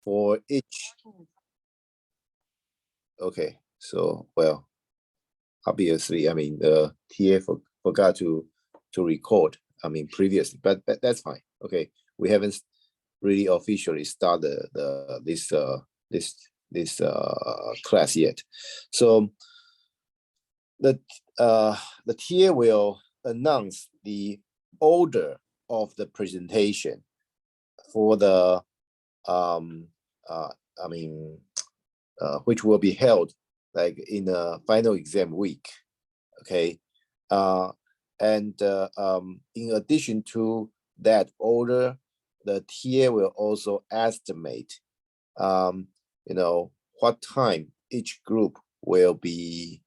for each. Okay, so well, obviously, I mean the TA forgot to record. I mean previously, but that's fine. Okay, we haven't really officially started this class yet. So the TA will announce the order of the presentation for the which will be held like in the final exam week. Okay, in addition to that order, the TA will also estimate what time each group will be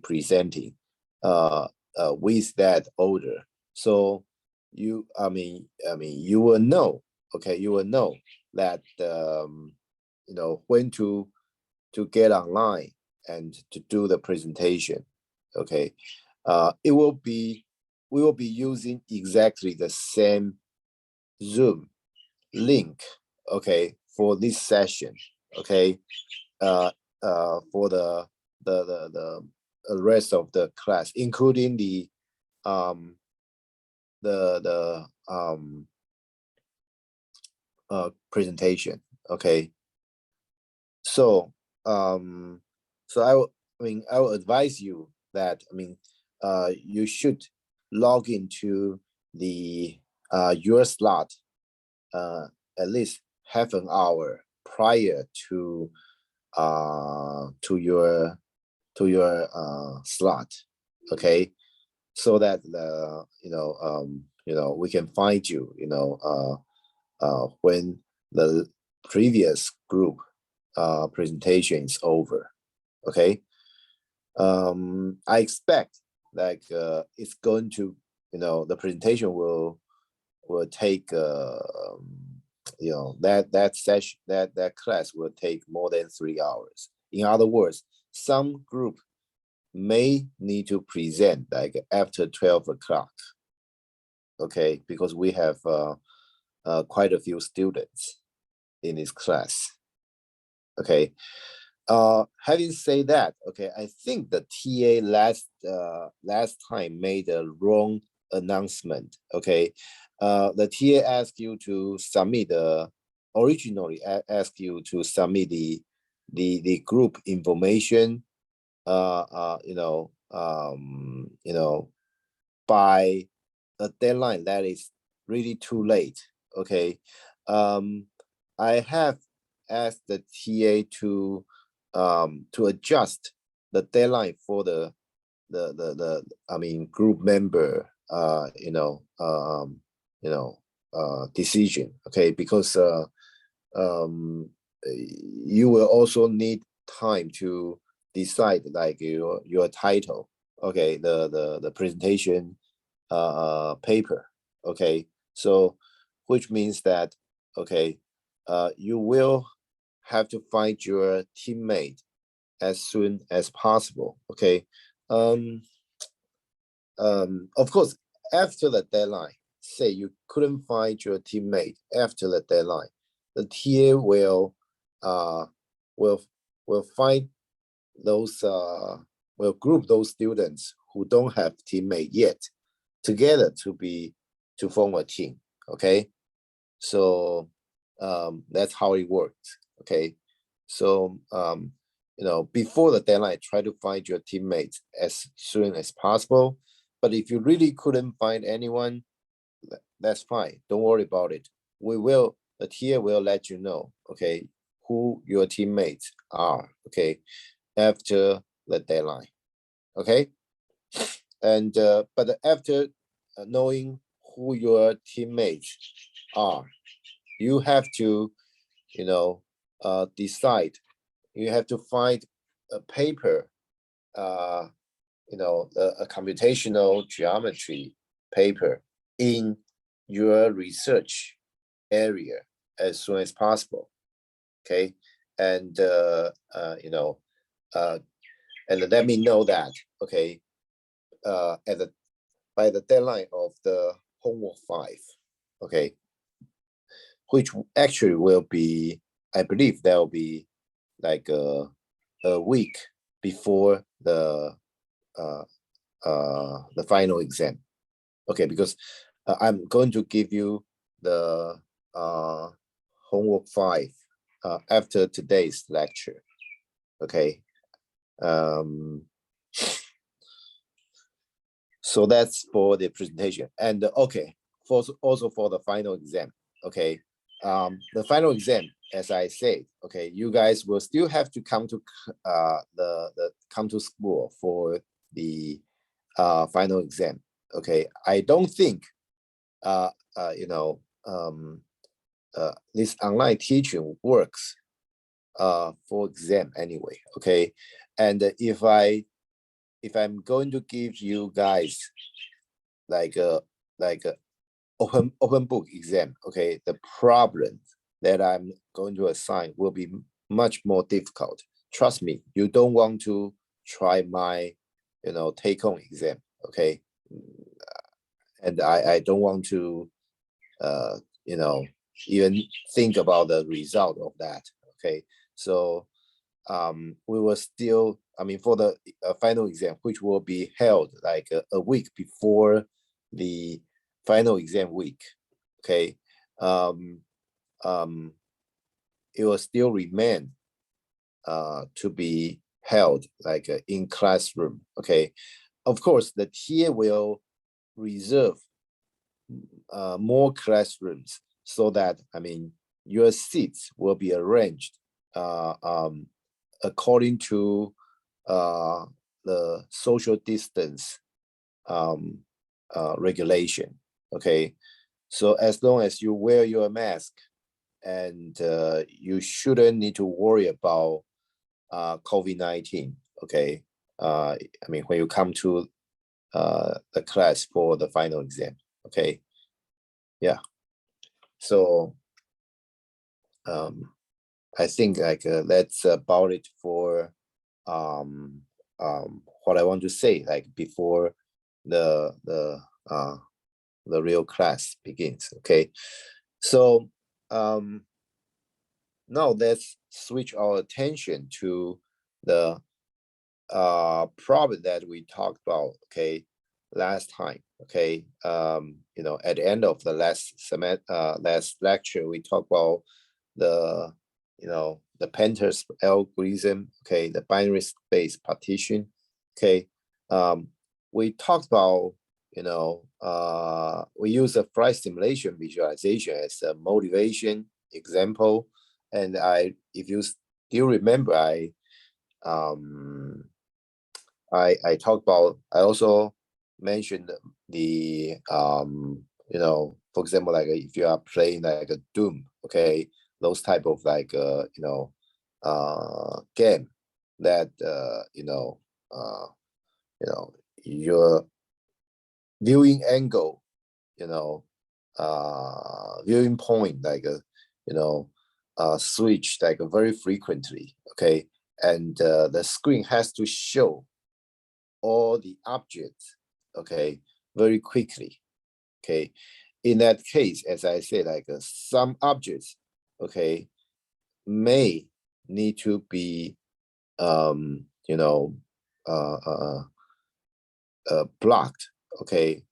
presenting with that order. So you will know, okay, you will know that when to get online and to do the presentation. Okay, we will be using exactly the same Zoom link, okay, for this session. Okay, for the rest of the class, including the presentation. Okay, so I will advise you that you should log into the your slot at least half an hour prior to your slot. Okay, so that we can find you when the previous group presentation is over. Okay, I expect like it's going to the presentation will take that session, that class will take more than 3 hours. In other words, some group may need to present like after 12 o'clock. Okay, because we have quite a few students in this class. Okay, having said that, okay, I think the TA last time made a wrong announcement. Okay, the TA asked you to submit originally asked you to submit the group information by a deadline that is really too late. Okay, I have asked the TA to adjust the deadline for the group member decision. Okay, because you will also need time to decide like your title. Okay, the presentation paper. Okay, so which means that okay, you will have to find your teammate as soon as possible. Okay, of course, after the deadline, say you couldn't find your teammate after the deadline, the TA will find those will group those students who don't have teammate yet together to form a team. Okay, so that's how it works. Okay, so before the deadline, try to find your teammates as soon as possible. But if you really couldn't find anyone, that's fine. Don't worry about it. The TA will let you know, okay, who your teammates are, okay, after the deadline, okay? And but after knowing who your teammates are, you have to, decide. You have to find a paper, a computational geometry paper in your research area as soon as possible. Okay, and and let me know that. Okay, by the deadline of the homework 5. Okay, which actually will be, I believe that will be like a week before the final exam. Okay, because I'm going to give you the homework 5 after today's lecture. Okay. So that's for the presentation. And okay, also for the final exam. Okay. The final exam, as I said, okay, you guys will still have to come to come to school for the final exam. Okay, I don't think this online teaching works for exam anyway. Okay, and if I'm going to give you guys like a open book exam, okay, the problem that I'm going to assign will be much more difficult. Trust me, you don't want to try my take-home exam. Okay, and I don't want to even think about the result of that. Okay, so we will still, I mean, for the final exam, which will be held like a week before the final exam week. Okay, it will still remain to be held like in classroom. Okay, of course, the TA will reserve more classrooms so that, I mean, your seats will be arranged according to the social distance regulation. Okay, so as long as you wear your mask, and you shouldn't need to worry about COVID-19. Okay, I mean, when you come to the class for the final exam. Okay, yeah. So I think like that's about it for what I want to say, like before the real class begins. Okay, so now let's switch our attention to the problem that we talked about, okay, last time. Okay, at the end of the last lecture, we talked about the the Pandas algorithm, okay, the binary space partition. Okay, we talked about we use a flight simulation visualization as a motivation example, and if you still remember, I talked about, I also mentioned the for example, like if you are playing like a Doom, okay, those type of like game that your viewing angle, viewing point, like switch like very frequently. Okay, and the screen has to show all the objects, okay, very quickly. Okay, in that case, as I said, like some objects, okay, may need to be blocked. Okay,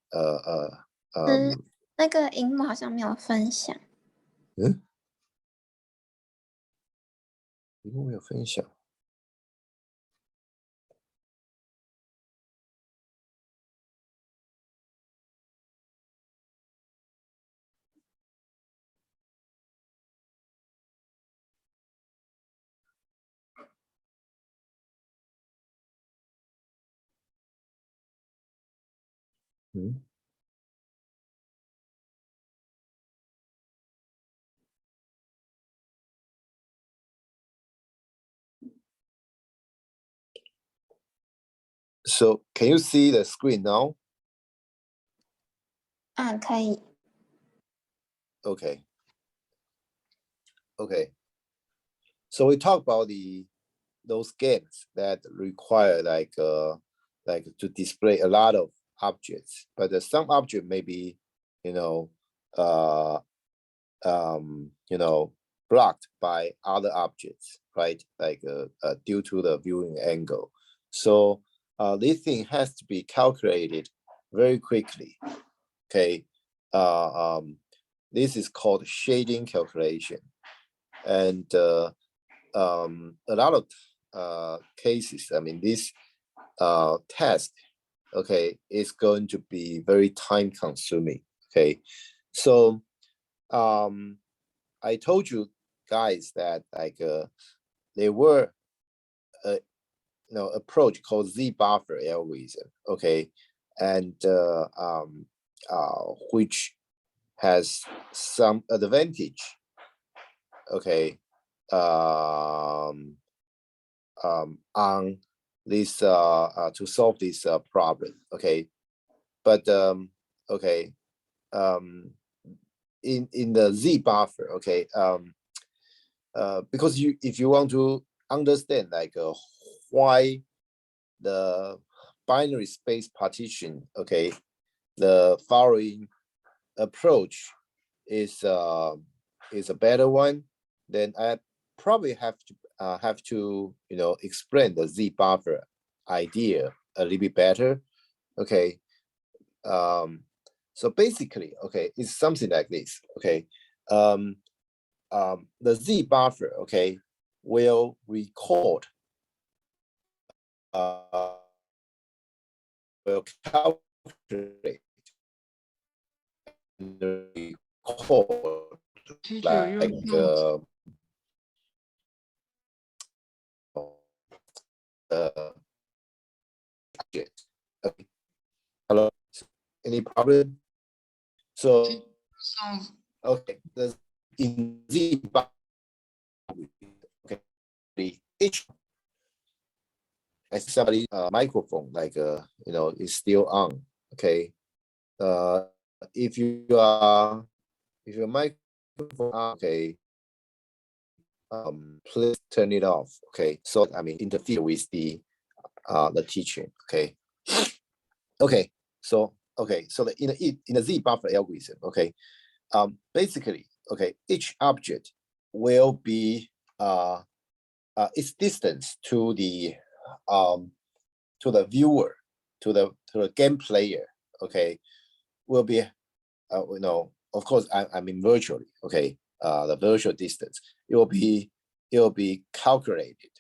那个荧幕好像没有分享。荧幕没有分享。So can you see the screen now? 可以。Okay. So we talk about those games that require like to display a lot of objects, but some object may be you know, blocked by other objects, right? Like due to the viewing angle. So this thing has to be calculated very quickly. Okay, this is called shading calculation, and a lot of cases. I mean, this task, okay, is going to be very time consuming. Okay, so I told you guys that like there were a approach called Z-buffer algorithm, okay, and which has some advantage, okay, on this to solve this problem, okay, but okay, in the Z-buffer, okay, because if you want to understand like why the binary space partition, okay, the following approach is a better one, then I probably have to explain the Z-buffer idea a little bit better, okay. So basically, okay, it's something like this, okay. The Z-buffer, okay, will record, will calculate the record Teacher, your like sound. object. Okay. Hello, any problem? So Sounds. okay, the in Z-buffer, okay, each I see somebody microphone like is still on, okay. If your microphone on, okay, please turn it off, okay, so I mean interfere with the teaching, okay. Okay, so in the Z-buffer algorithm, okay, basically, okay, each object will be its distance to the viewer, to the game player, okay, will be of course I mean virtually, okay, the virtual distance, it will be calculated,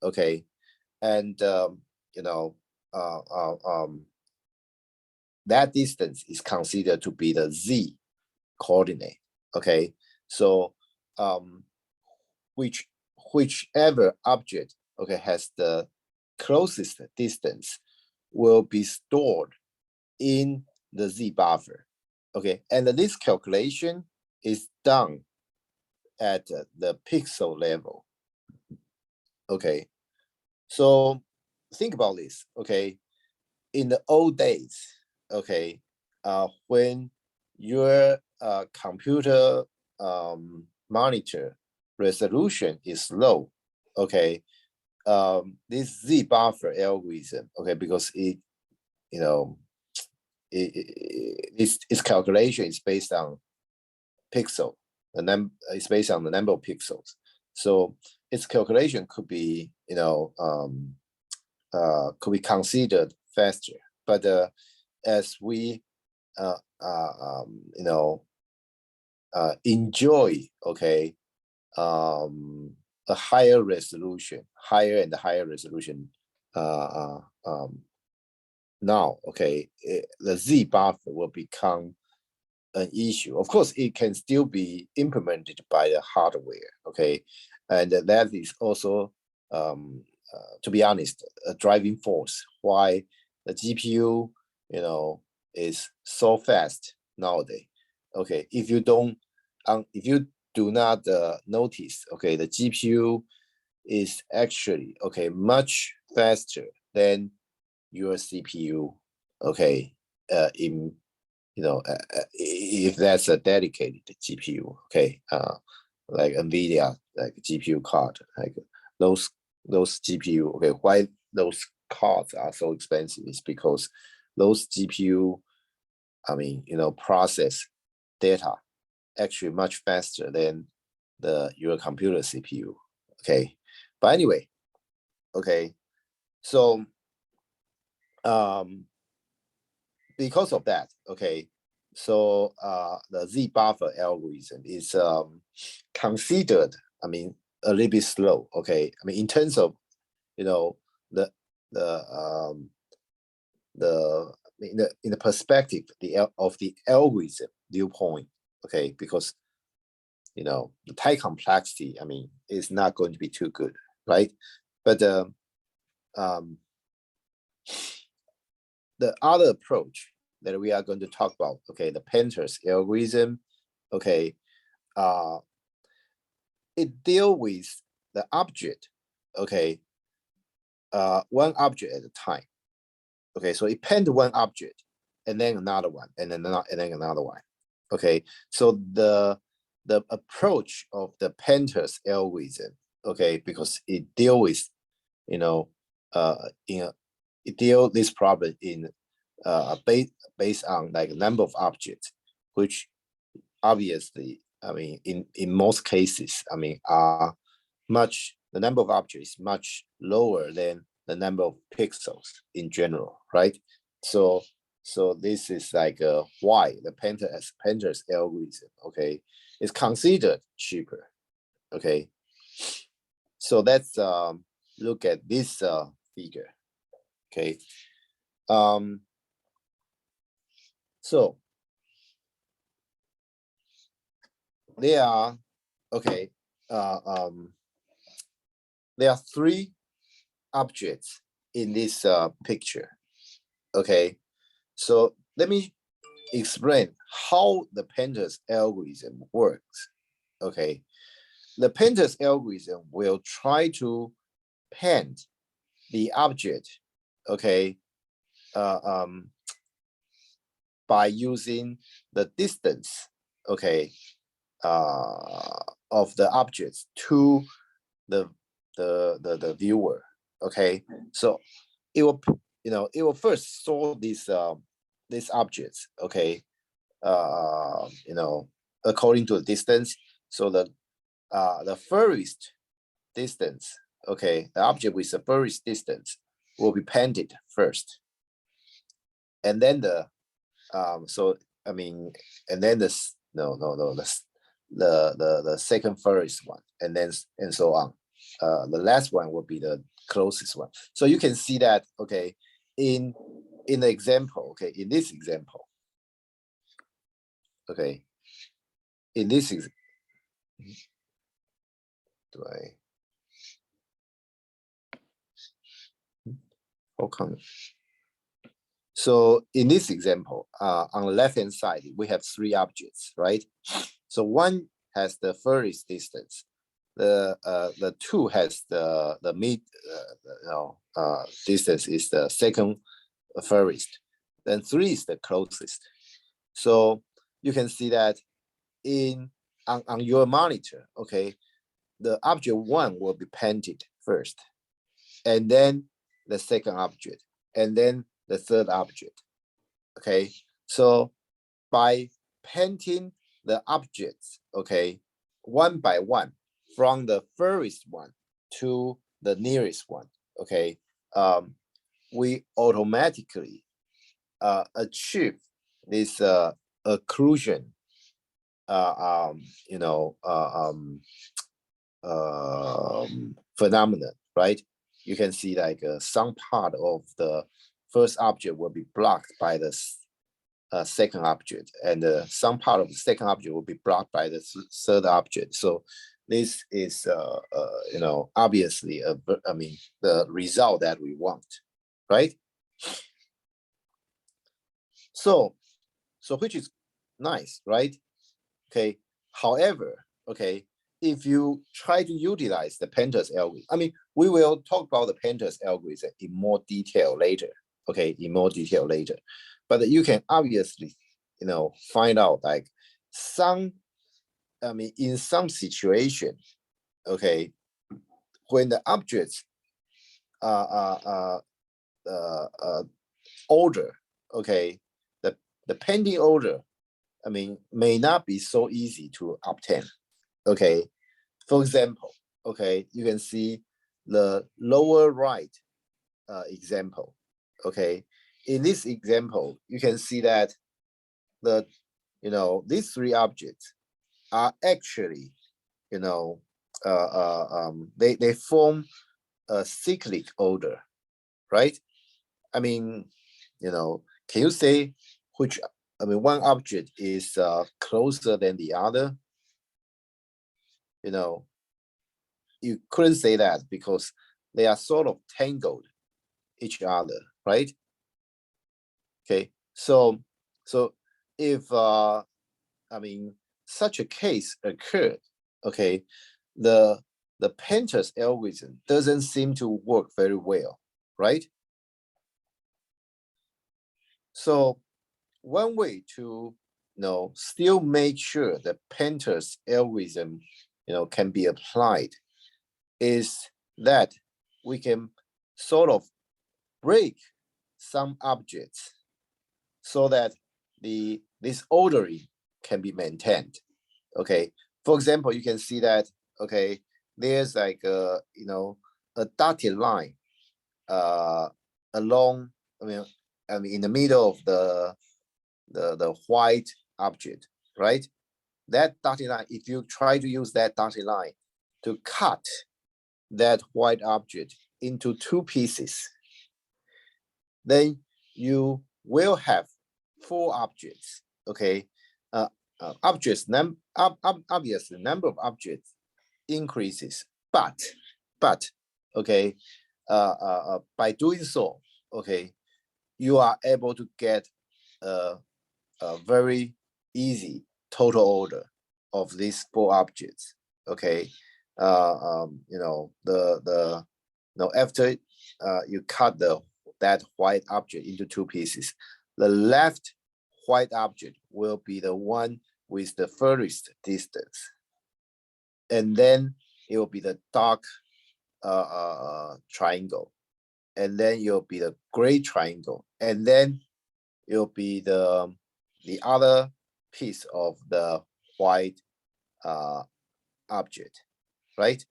okay, and that distance is considered to be the Z coordinate, okay. So whichever object, okay, has the closest distance will be stored in the Z-buffer, okay, and this calculation is done at the pixel level, okay. So think about this, okay. In the old days, okay, when your computer monitor resolution is low, okay, this Z-buffer algorithm, okay, because its calculation is based on pixel, it's based on the number of pixels, so its calculation could be could be considered faster, but as we enjoy, okay, a higher resolution, higher and higher resolution now, okay, the Z-buffer will become an issue. Of course, it can still be implemented by the hardware, okay, and that is also, to be honest, a driving force why the GPU, is so fast nowadays. Okay, if you do not notice, okay, the GPU is actually, okay, much faster than your CPU, okay, if that's a dedicated GPU, okay, like NVIDIA, like GPU card, like those GPU, okay, why those cards are so expensive is because those GPU, I mean, process data actually much faster than your computer CPU. Okay, but anyway, okay, so because of that, okay, so the Z buffer algorithm is considered, I mean, a little bit slow. Okay, I mean, in terms of, you know, in the perspective of the algorithm viewpoint. Okay, because, you know, the type complexity, I mean, is not going to be too good, right? But the other approach that we are going to talk about, okay, the Pandas algorithm, okay, it deals with the object, okay, one object at a time. Okay, so it pend one object and then another one and then another one. Okay, so the approach of the Pandas algorithm, okay, because it deal with, you know, it deal this problem in based on like a number of objects, which obviously, I mean, in most cases, I mean, the number of objects is much lower than the number of pixels in general, right? So this is like why the Pandas algorithm, okay, is considered cheaper. Okay, so let's look at this figure. Okay, so there are, okay, there are three objects in this picture. Okay, so let me explain how the Pandas algorithm works. Okay, the Pandas algorithm will try to paint the object, okay, by using the distance, okay, of the objects to the viewer. Okay, so it will, you know, it will first sort these objects, okay, you know, according to the distance. So the furthest distance, okay, the object with the furthest distance will be painted first, and then the so I mean, and then the second furthest one, and then and so on. The last one will be the closest one. So you can see that, okay, in the example, okay, in this example, okay, in this do I? How come? So in this example, on the left-hand side, we have three objects, right? So one has the furthest distance. The two has the mid, distance is the second furthest. Then three is the closest. So you can see that on your monitor, okay, the object one will be painted first, and then the second object, and then the third object. Okay, so by painting the objects, okay, one by one, from the furthest one to the nearest one, okay, we automatically achieve this occlusion, phenomenon, right? You can see like some part of the first object will be blocked by the second object, and some part of the second object will be blocked by the third object. So this is, obviously, the result that we want, right? So which is nice, right? Okay. However, okay, if you try to utilize the Pandas algorithm, I mean, we will talk about the Pandas algorithm in more detail later. Okay, in more detail later, but you can obviously, find out like in some situation, okay, when the objects order, okay, the pending order I mean, may not be so easy to obtain. Okay, for example, okay, you can see the lower right example. Okay, in this example, you can see that these three objects are actually, they form a cyclic order, right? I mean, can you say which? I mean, one object is closer than the other. You couldn't say that because they are sort of tangled each other, right? Okay, so if I mean such a case occurred, okay, the Pandas algorithm doesn't seem to work very well, right? So one way to still make sure the Pandas algorithm can be applied is that we can sort of break some objects so that this ordering can be maintained. Okay, for example, you can see that there's like a dotted line along I mean in the middle of the white object, right? That dotted line, if you try to use that dotted line to cut that white object into two pieces, then you will have four objects. Okay, obviously the number of objects increases, but okay, by doing so, okay, you are able to get a very easy total order of these four objects. Okay, after you cut that white object into two pieces, the left white object will be the one with the furthest distance, and then it will be the dark triangle, and then it will be the gray triangle, and then it will be the other piece of the white object, right?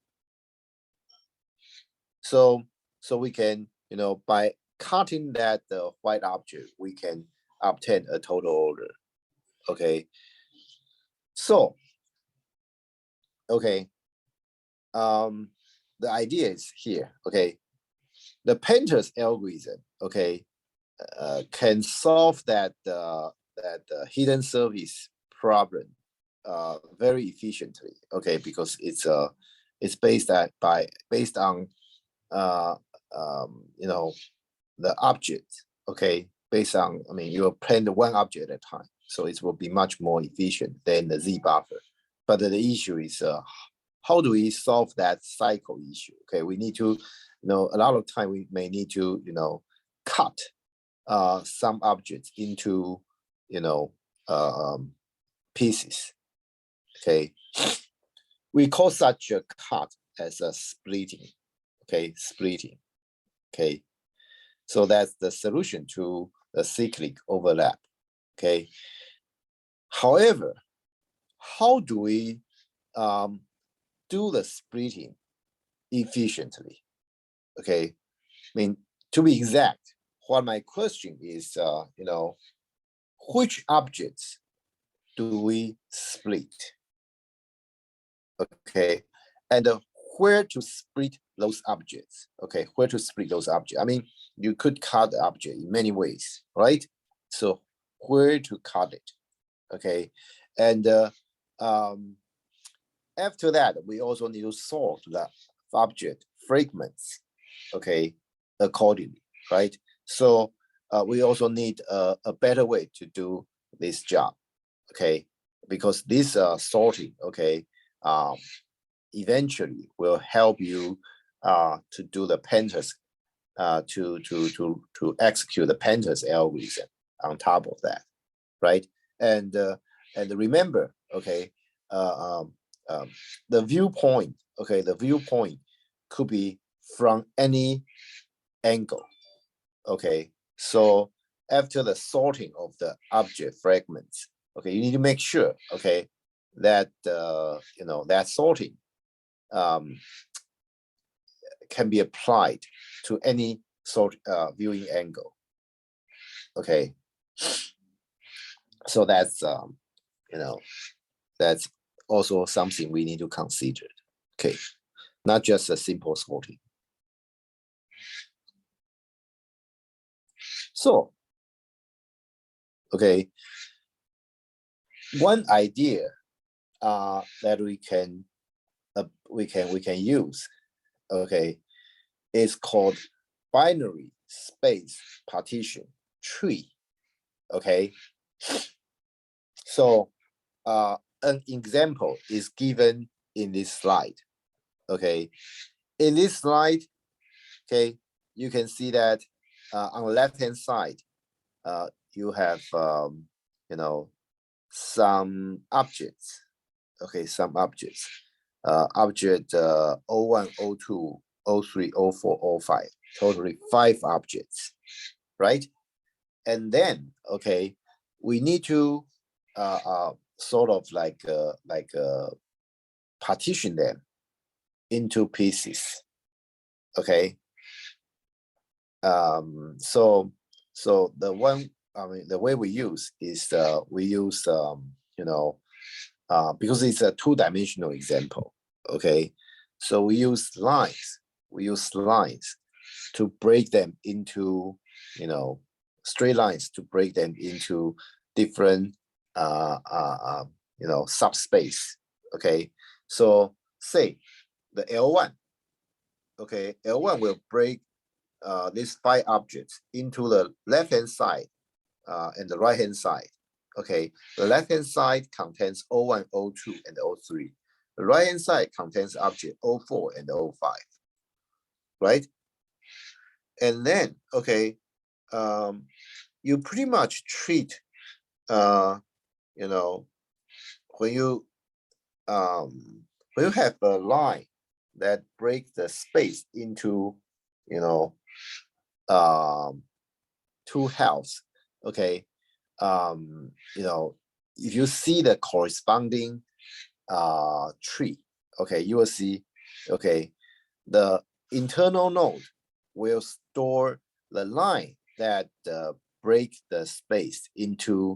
So we can, by cutting that white object, we can obtain a total order. Okay. So, okay. The idea is here. Okay. The Pandas algorithm, okay, can solve that hidden service problem very efficiently. Okay, because it's based on the object. Okay, based on, I mean, you plan the one object at a time, so it will be much more efficient than the Z buffer. But the issue is how do we solve that cycle issue? Okay, we need to, a lot of time we may need to, cut some objects into, pieces. Okay, we call such a cut as a splitting. Okay, splitting. Okay, so that's the solution to the cyclic overlap. Okay, however, how do we do the splitting efficiently? Okay, I mean, to be exact, what my question is, which objects do we split? Okay, and where to split those objects? Okay, where to split those objects? I mean, you could cut the object in many ways, right? So where to cut it? Okay, and after that, we also need to sort the object fragments, okay, accordingly, right? So we also need a better way to do this job, okay? Because this sorting, okay, eventually will help you to do the Pandas, to execute the Pandas algorithm on top of that, right? And remember, okay, the viewpoint, okay, the viewpoint could be from any angle. Okay, so after the sorting of the object fragments, okay, you need to make sure, okay, that you know, that sorting can be applied to any sort viewing angle. Okay, so that's you know, that's also something we need to consider. Okay, not just a simple sorting. So, okay, one idea that we can use, okay, is called binary space partition tree. Okay, so an example is given in this slide. Okay, in this slide, okay, you can see that on the left hand side, you have you know, some objects. Okay, some objects. Object 01, 02, 03, 04, 05, totally 5 objects, right? And then, okay, we need to sort of like partition them into pieces. Okay. So the one, I mean, the way we use is we use you know, because it's a 2-dimensional example. Okay, so we use lines. We use lines to break them into, you know, straight lines to break them into different you know, subspace. Okay, so say the L1. Okay, L1 will break these 5 objects into the left hand side and the right hand side. Okay, the left hand side contains 01, 02, and 03. The right hand side contains object 04 and 05. Right? And then, okay, you pretty much treat, you know, when you have a line that breaks the space into, you know, 2 halves. Okay, you know, if you see the corresponding tree, okay, you will see, okay, the internal node will store the line that break the space into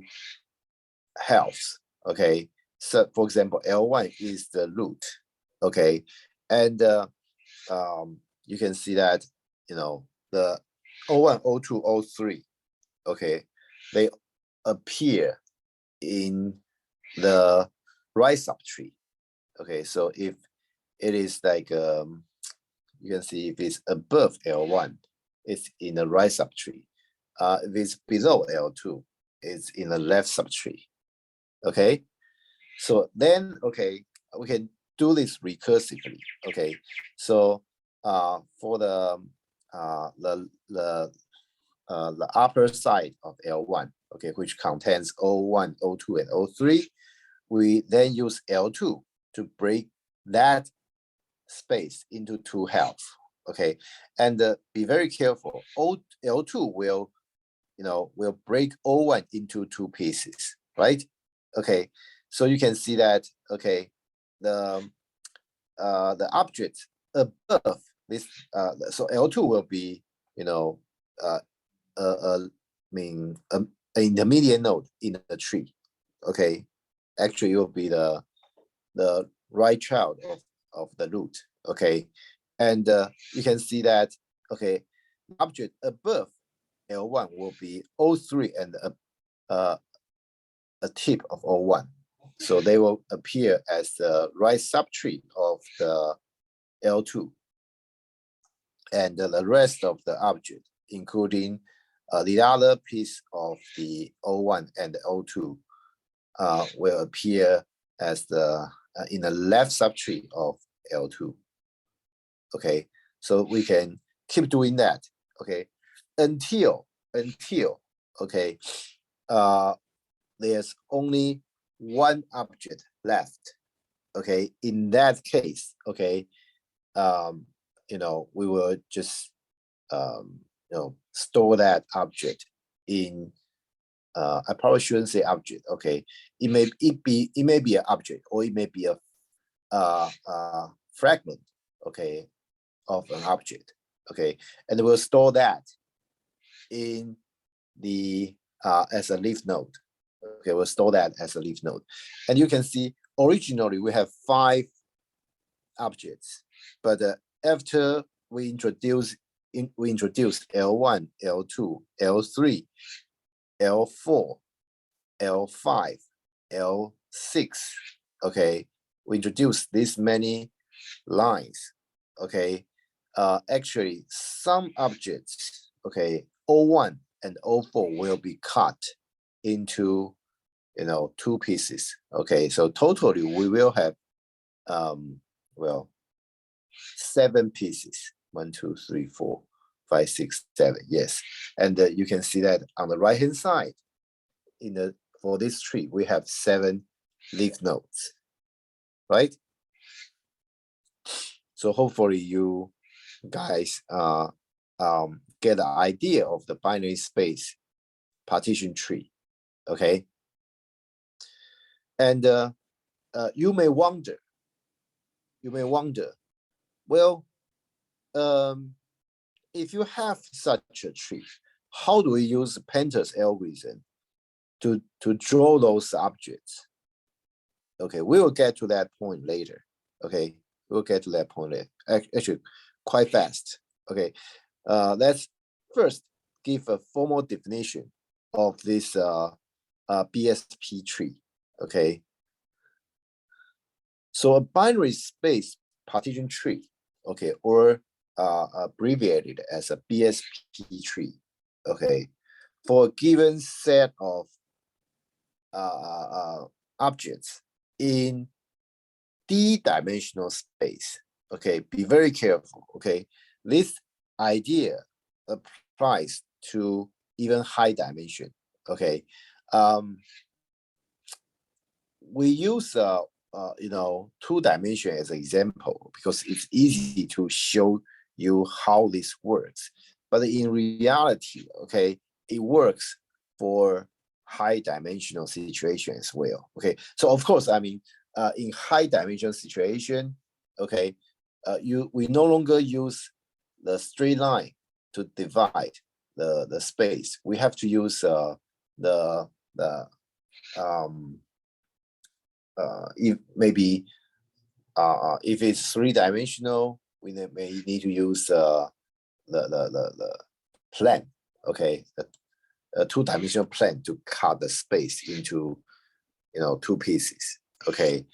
halves. Okay, so for example, L1 is the root. Okay, and you can see that, you know, the 01, 02, 03, okay, they appear in the right subtree. Okay, so if it is like you can see if it's above L1, it's in the right subtree. If it's below L2, it's in the left subtree. Okay, so then, okay, we can do this recursively. Okay, so for the upper side of L1, okay, which contains 01, 02, and 03, we then use L2 to break that space into 2 halves. Okay, and be very careful. L2 will, you know, will break 01 into 2 pieces, right? Okay, so you can see that, okay, the object above this, so L2 will be, you know, I mean, an intermediate node in the tree. Okay, actually, it will be the right child of the root. Okay, and you can see that, okay, object above L1 will be 03 and a tip of 01. So they will appear as the right subtree of the L2. And the rest of the object, including the other piece of the 01 and the 02, will appear as the in the left subtree of L2. Okay, so we can keep doing that. Okay, until okay, there's only one object left. Okay, in that case, okay, you know, we will just you know, store that object in I probably shouldn't say object. Okay, it may be an object, or it may be a fragment. Okay, of an object. Okay, and we'll store that in the as a leaf node. Okay, we'll store that as a leaf node, and you can see originally we have 5 objects, but after we introduce L1, L2, L3, L4, L5, L6. Okay, we introduce this many lines. Okay, actually some objects, okay, O1 and O4 will be cut into 2 pieces. Okay, so totally we will have well 7 pieces. 1, 2, 3, 4, 5, 6, 7. Yes, and you can see that on the right hand side for this tree we have 7 leaf nodes, right? So hopefully you guys get an idea of the binary space partition tree. Okay, and you may wonder, well, if you have such a tree, how do we use Pandas algorithm to draw those objects? Okay, we will get to that point later. Okay, we'll get to that point later. Actually, quite fast. Okay, let's first give a formal definition of this Bsp tree. Okay, so a binary space partition tree, okay, or abbreviated as a Bsp tree, okay, for a given set of objects in d-dimensional space. Okay, be very careful. Okay, this idea applies to even high dimension. Okay, we use 2-dimension as an example because it's easy to show you how this works. But in reality, okay, it works for high dimensional situation as well. Okay, so of course, I mean, in high dimensional situation, okay, we no longer use the straight line to divide the space. We have to use if maybe if it's 3-dimensional, we may need to use the plan. Okay, a 2-dimensional plan to cut the space into 2 pieces. Okay,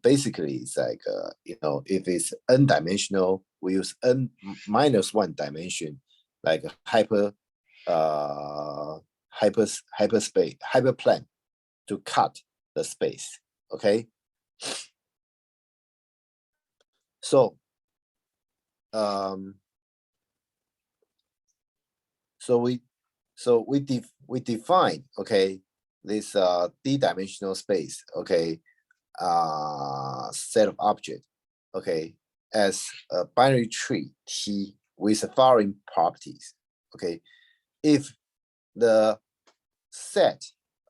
basically it's like if it's n-dimensional, we use n-1 dimension, like a hyperplane to cut the space. Okay, so we define, okay, this d-dimensional space, okay, set of object, okay, as a binary tree T with the following properties. Okay, if the set,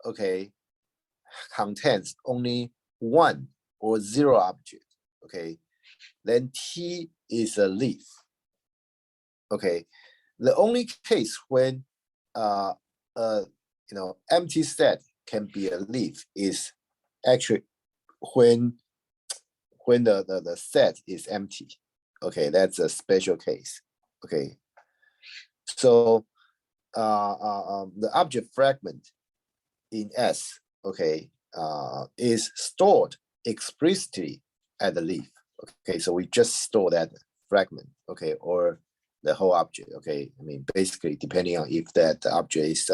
okay, contains only 1 or 0 object, okay, then T is a leaf. Okay, the only case when empty set can be a leaf is actually when the set is empty. Okay, that's a special case. Okay, so the object fragment in S, okay, is stored explicitly at the leaf. Okay, so we just store that fragment, okay, or the whole object. Okay, I mean, basically depending on if that object is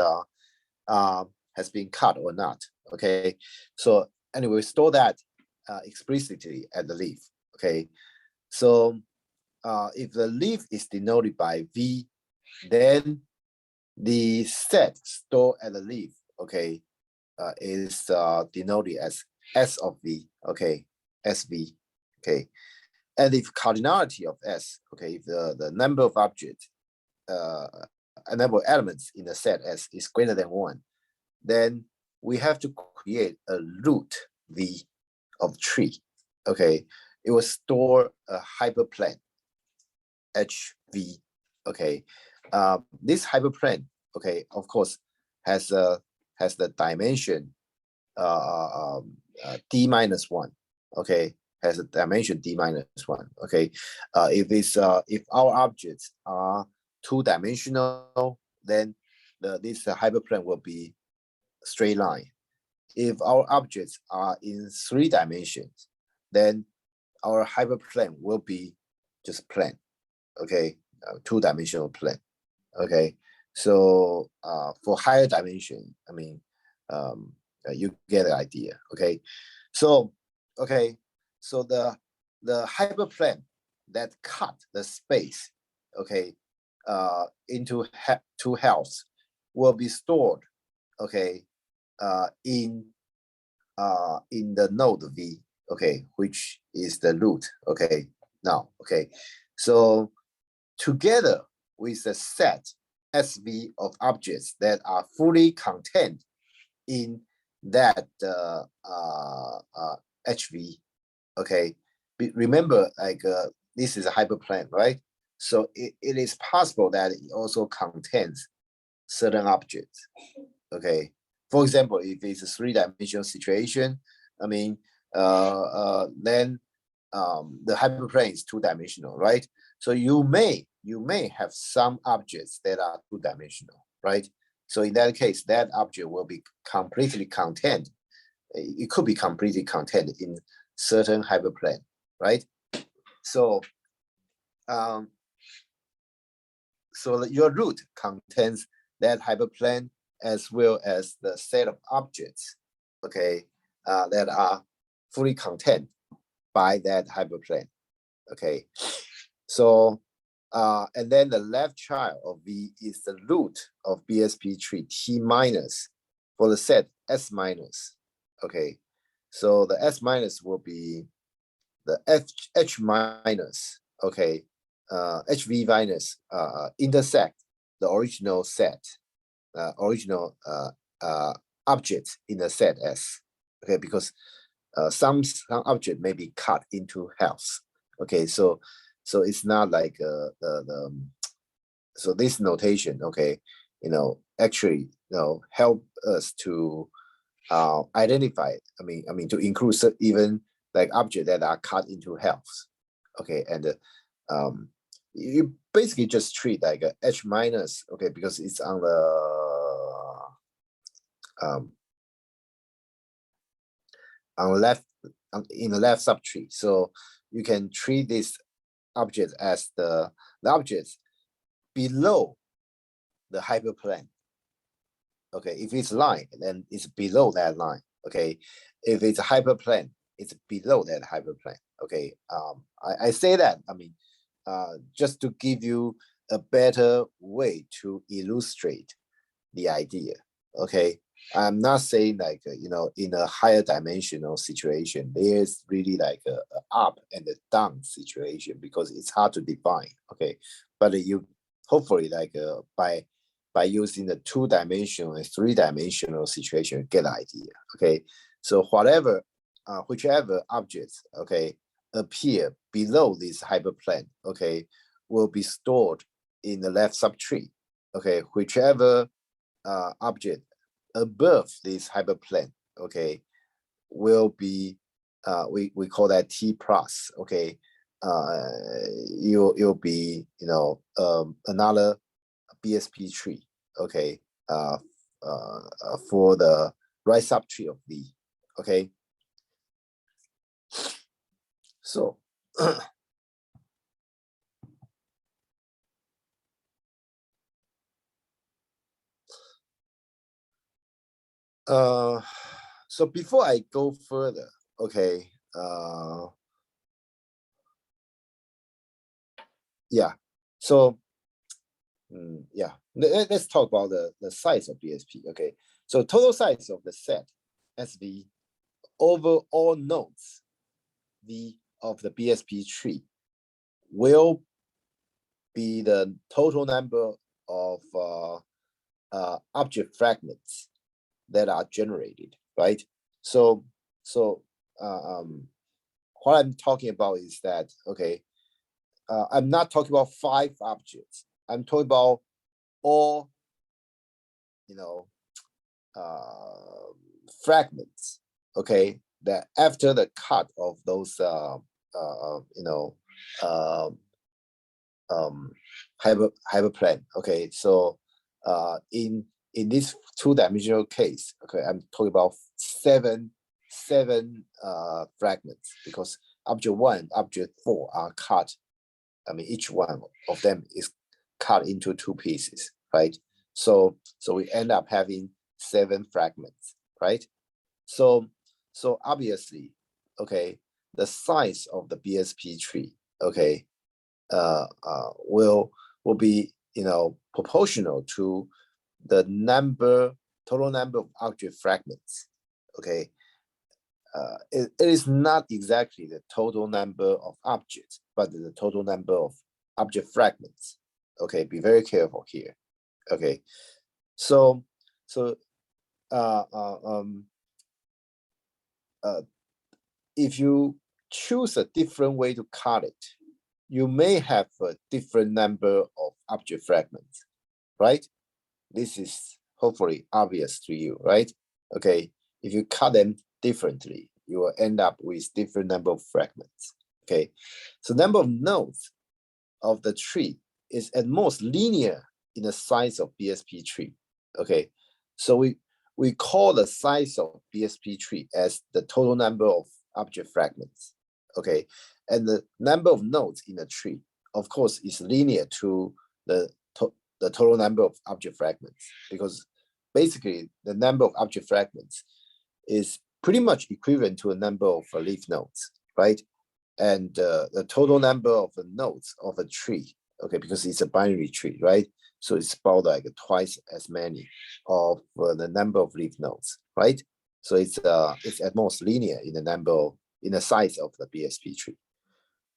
has been cut or not. Okay, so anyway, we store that explicitly at the leaf. Okay, so if the leaf is denoted by V, then the set stored at the leaf, okay, is denoted as S of V. Okay, SV. Okay, and if cardinality of S, okay, if the number of objects, a number of elements in the set S is greater than 1, then we have to create a root V of tree. Okay, it will store a hyperplane HV. Okay, this hyperplane, okay, of course, has the dimension d minus 1. Okay, has a dimension d minus 1. Okay, if our objects are 2-dimensional, then this hyperplane will be straight line. If our objects are in 3 dimensions, then our hyperplane will be just plane. Okay, 2-dimensional plane. Okay, so for higher dimension, I mean, you get the idea. Okay, so so the hyperplane that cut the space, okay, into 2 halves will be stored, okay, in the node V, okay, which is the root. Okay, now, okay, so together with the set SV of objects that are fully contained in that HV. Okay, remember, like this is a hyperplane, right? So it is possible that it also contains certain objects. Okay, for example, if it's a 3-dimensional situation, I mean, then the hyperplane is 2-dimensional, right? So you may have some objects that are 2-dimensional, right? So in that case, that object will be completely contained. It could be completely contained in certain hyperplane, right? So, so your root contains that hyperplane as well as the set of objects, okay, that are fully contained by that hyperplane. Okay, so and then the left child of V is the root of Bsp tree T minus for the set S minus. Okay, so the S minus will be the H minus. Okay, HV minus intersect the original set, original object in the set S. Okay, because some object may be cut into halves. Okay, so it's not like so this notation, okay, actually, help us to identify. I mean to include even like objects that are cut into halves. Okay, and you basically just treat like a H minus, okay, because it's on the on left in the left subtree. So you can treat this object as the objects below the hyperplane. Okay, if it's line, then it's below that line. Okay, if it's a hyperplane, it's below that hyperplane. Okay, I say that, I mean, just to give you a better way to illustrate the idea. Okay, I'm not saying like, in a higher dimensional situation, there's really like a up and a down situation because it's hard to define. Okay, but you hopefully like by using the 2-dimensional and 3-dimensional situation, you get the idea. Okay, so whichever objects, okay, appear below this hyperplane, okay, will be stored in the left subtree. Okay, whichever object above this hyperplane, okay, will be we call that T plus. Okay, you'll be another Bsp tree. Okay, for the right subtree of V. Okay, so. So before I go further, okay, yeah, so yeah, let's talk about the size of BSP. Okay, so total size of the set SV over all nodes V of the BSP tree will be the total number of object fragments that are generated, right? So what I'm talking about is that, okay, I'm not talking about 5 objects. I'm talking about all, fragments, okay, that after the cut of those, hyperplane, okay. So in this 2-dimensional case, okay, I'm talking about seven fragments, because object 1, object 4 are cut. I mean, each one of them is cut into 2 pieces, right? So we end up having 7 fragments, right? So obviously, okay, the size of the BSP tree, okay, will be, proportional to the total number of object fragments, okay. It is not exactly the total number of objects, but the total number of object fragments. Okay, be very careful here. Okay, so if you choose a different way to cut it, you may have a different number of object fragments, right? This is hopefully obvious to you, right? Okay, if you cut them differently, you will end up with different number of fragments. Okay, so number of nodes of the tree is at most linear in the size of BSP tree. Okay, so we call the size of BSP tree as the total number of object fragments. Okay, and the number of nodes in a tree, of course, is linear to the total number of object fragments, because basically the number of object fragments is pretty much equivalent to a number of leaf nodes, right? And the total number of the nodes of a tree, okay, because it's a binary tree, right? So it's about like twice as many of the number of leaf nodes, right? So it's at most linear in the size of the BSP tree.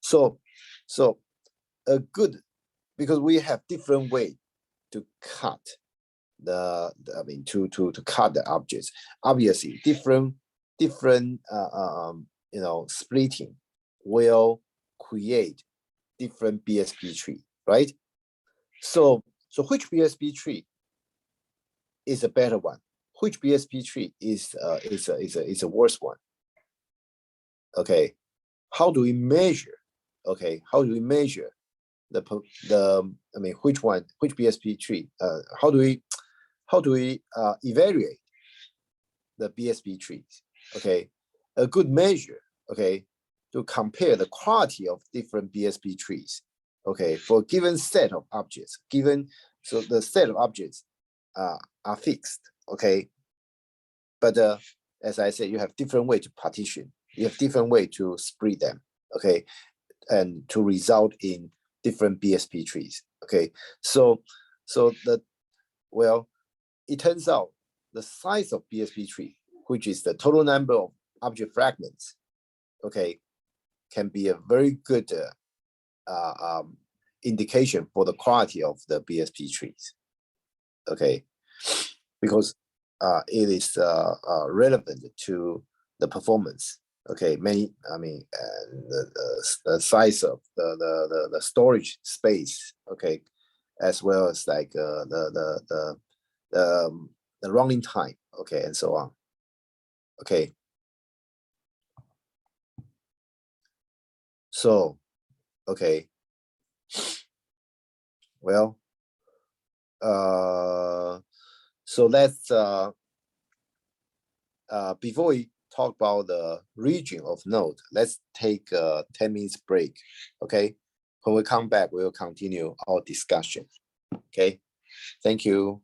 So a good, because we have different way to cut to cut the objects. Obviously, different splitting will create different BSP tree, right? So which BSP tree is a better one? Which BSP tree is a worse one? Okay, how do we measure? Okay, how do we measure which BSP tree? How do we evaluate the BSP trees? Okay, a good measure, okay, to compare the quality of different BSP trees, okay, for a given set of objects. So the set of objects are fixed, okay, but as I said, you have different way to partition. You have different way to split them, okay, and to result in different BSP trees. Okay, so it turns out the size of BSP tree, which is the total number of object fragments, okay, can be a very good indication for the quality of the BSP trees. Okay, because it is relevant to the performance. Okay, the size of the storage space. Okay, as well as like the running time. Okay, and so on. Okay. So, okay. Well, so let's before we talk about the region of node, let's take a 10 minutes break. Okay. When we come back, we'll continue our discussion. Okay. Thank you.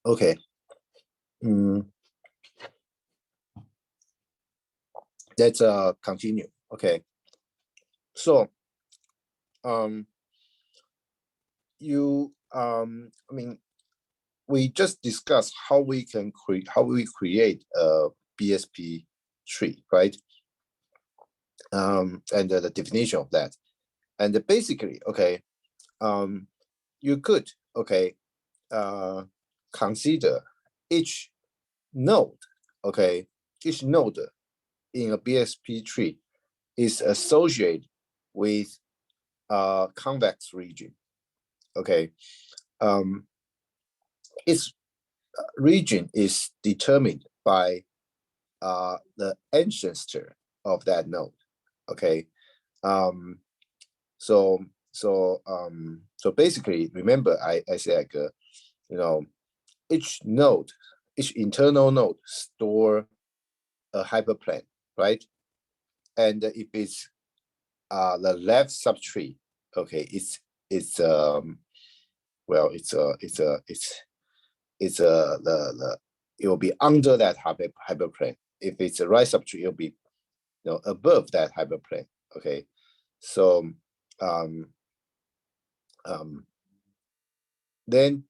Okay. Let's continue. Okay. So I mean, we just discussed how we create a Bsp tree, right? And the definition of that. And basically, okay, you could, okay, consider each node, okay, each node in a Bsp tree is associated with a convex region, okay. Its region is determined by the ancestor of that node, okay. So basically, remember I said each node, each internal node store a hyperplane, right? And if it's the left subtree, okay, it will be under that hyperplane. If it's a right subtree, it'll be above that hyperplane. Okay, so then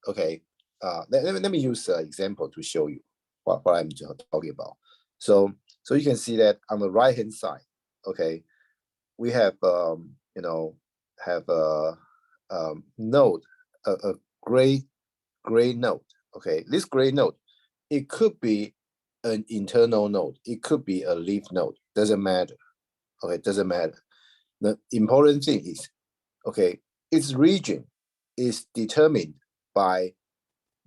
okay, let me use an example to show you what I'm talking about. So you can see that on the right hand side, okay, we have have a node, a gray node. Okay, this gray node, it could be an internal node, it could be a leaf node, doesn't matter. Okay, doesn't matter. The important thing is, okay, its region is determined by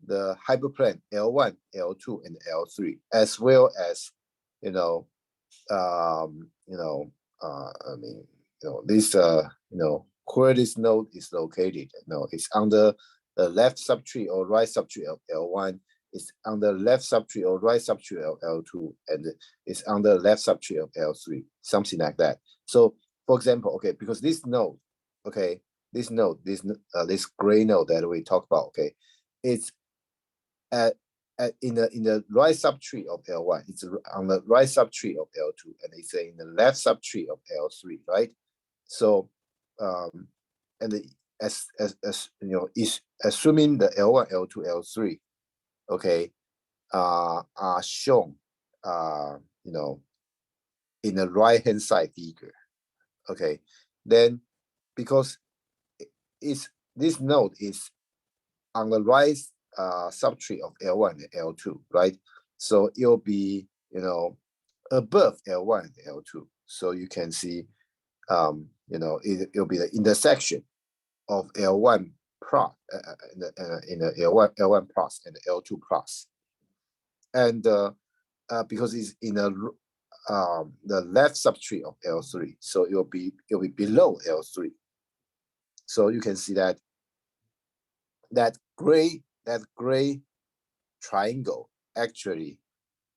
the hyperplane L1, L2, and L3, as well as this where this node is located. It's under the left subtree or right subtree of L1. It's under left subtree or right subtree of L2, and it's under left subtree of L3, something like that. So, for example, okay, because this node, okay, this gray node that we talk about, okay, it's in the right subtree of L1, it's on the right subtree of L2, and it's in the left subtree of L3, right? So, as is assuming the L1, L2, L3, okay, are shown, in the right hand side figure, okay, then because this node is on the right subtree of L1 and L2, right? So it'll be, above L1 and L2. So you can see, it'll be the intersection of L1 plus in the L1 plus and L2 plus, and because it's in the left subtree of L3, so it'll be below L3. So you can see that gray triangle actually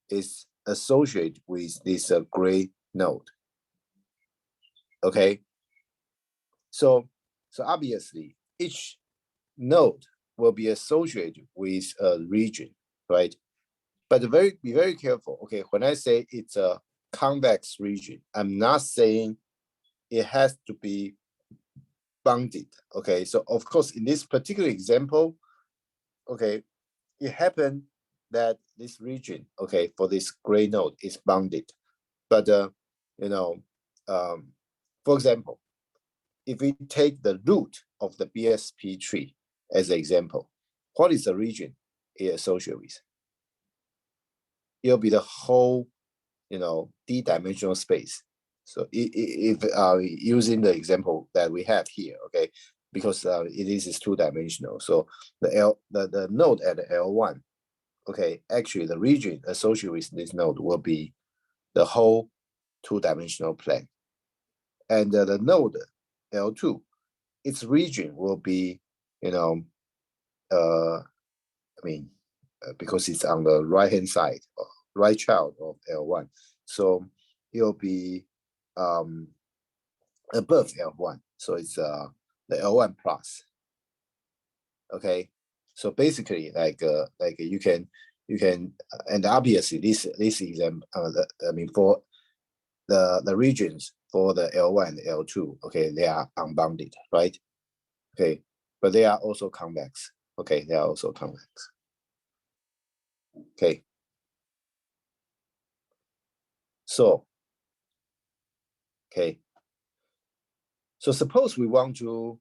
is associated with this gray node. Okay, so obviously each node will be associated with a region, right? But be very careful. Okay, when I say it's a convex region, I'm not saying it has to be bounded. Okay, so of course in this particular example, okay, it happened that this region, okay, for this gray node is bounded. But for example, if we take the root of the Bsp tree as an example, what is the region it associated with? It'll be the whole, d-dimensional space. So if using the example that we have here, okay, because it is two-dimensional. So the node at L1, okay, actually the region associated with this node will be the whole two-dimensional plane. And the node L2, its region will be, because it's on the right-hand side, right child of L1. So it'll be above L1. So it's the L1 plus. Okay. So basically, like you can and obviously this example, I mean for the regions for the L1 and L2, okay, they are unbounded, right? Okay, but they are also convex. Okay, they are also convex. Okay. So, okay. So suppose we want to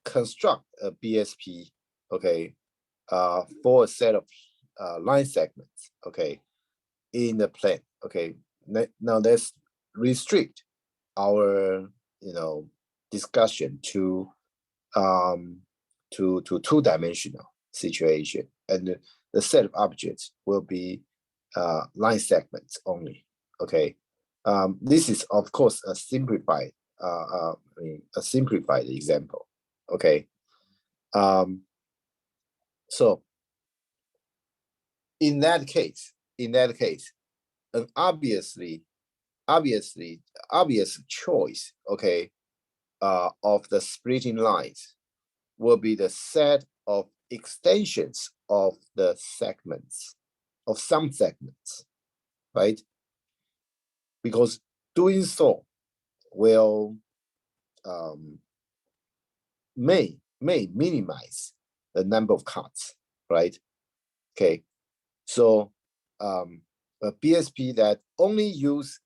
construct a BSP, okay, for a set of line segments, okay, in the plane. Okay, now let's restrict our discussion to two-dimensional situation, and the set of objects will be line segments only. Okay, this is of course a simplified a simplified example. Okay, so in that case, an obvious choice, okay, of the splitting lines will be the set of extensions of the segments, of some segments, right? Because doing so will may minimize the number of cuts, right? Okay, so a BSP that only use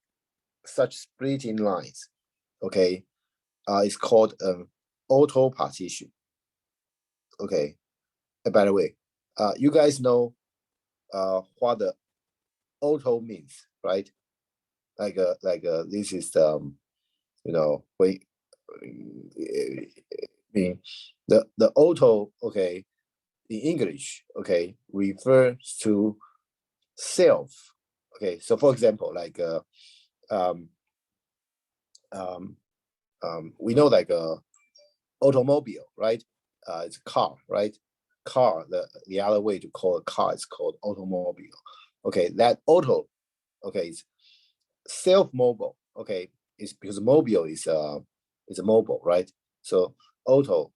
such splitting lines, okay, is called an auto partition. Okay, and by the way, you guys know what the auto means, right? Like this is when mean the auto, okay, in English, okay, refers to self. Okay, so for example, like we know like a automobile, right? It's a car, right? Car, the other way to call a car is called automobile. Okay, that auto, okay, is self-mobile. Okay, it's because mobile is a mobile, right? So auto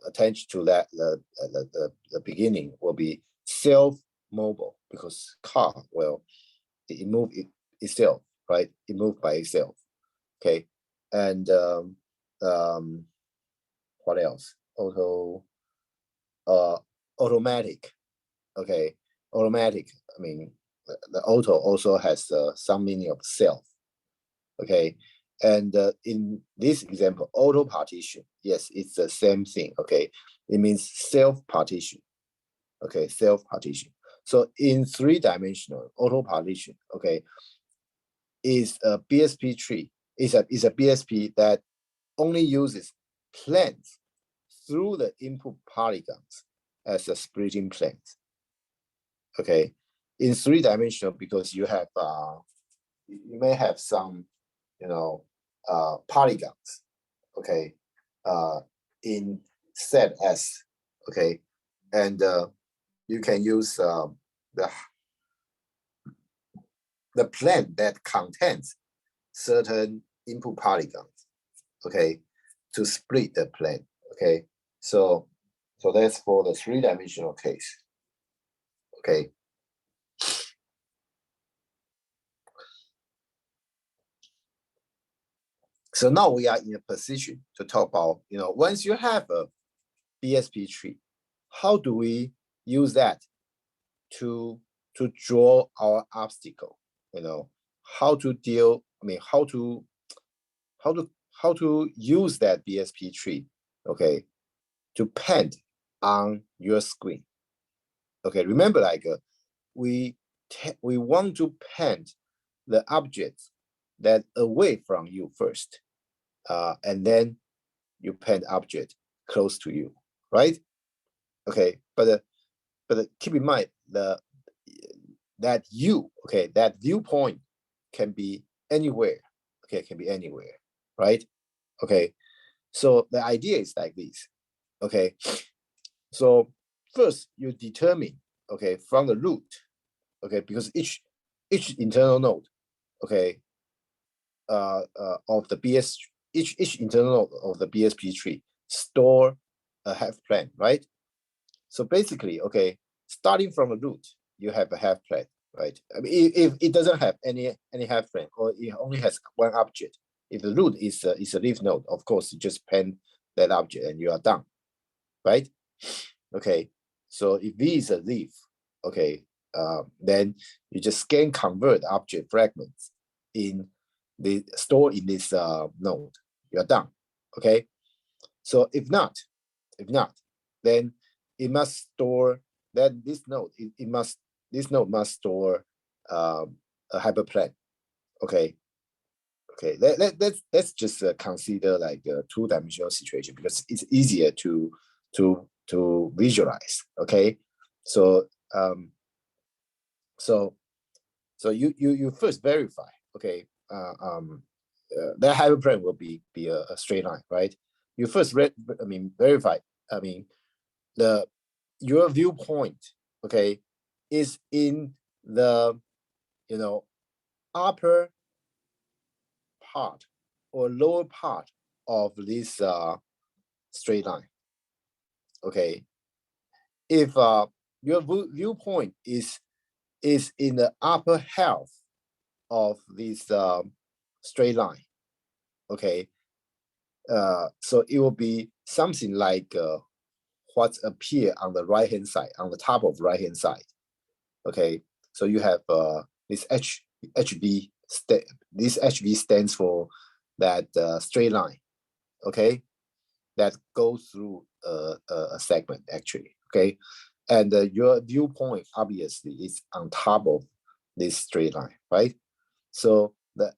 attached to that the beginning will be self-mobile, because car, well, it moved itself, right? It moved by itself. Okay, and what else? Automatic. Okay, automatic. I mean, the auto also has some meaning of self. Okay, and in this example, auto partition, yes, it's the same thing. Okay, it means self partition. Okay, self partition. So in three-dimensional auto partition, okay, is a Bsp tree. Is a Bsp that only uses planes through the input polygons as a splitting planes. Okay, in three-dimensional, because you have you may have some polygons, okay, in set S, okay, and you can use the plane that contains certain input polygons, okay, to split the plane. Okay, so that's for the three-dimensional case. Okay. So now we are in a position to talk about, once you have a Bsp tree, how do we use that to draw our obstacle? How to deal, I mean, how to use that Bsp tree, okay, to paint on your screen. Okay, remember, like we want to paint the objects that away from you first, and then you paint object close to you, right? Okay, but keep in mind that that viewpoint can be anywhere. Okay, can be anywhere, right? Okay, so the idea is like this. Okay, so first you determine, okay, from the root, okay, because each internal node, okay, of the each internal node of the Bsp tree store a half plane, right? So basically, okay, starting from a root, you have a half plane, right? I mean, if it doesn't have any half plane, or it only has one object, if the root is a leaf node, of course, you just pen that object and you are done, right? Okay, so if V is a leaf, okay, then you just scan convert object fragments in the store in this node. You are done. Okay, so if not, then it must store that this node. This node must store a hyperplane. Okay. Okay, let's just consider like a two-dimensional situation because it's easier to visualize. Okay, so so you first verify. Okay, that hyperplane will be a straight line, right? You first verify. I mean, your viewpoint, okay, is in the upper part or lower part of this straight line. Okay, if your viewpoint is in the upper half of this straight line, okay, so it will be something like what appear on the right hand side, on the top of right hand side. Okay, so you have this HV. This HV stands for that straight line. Okay, that goes through a segment actually. Okay, and your viewpoint obviously is on top of this straight line, right? So that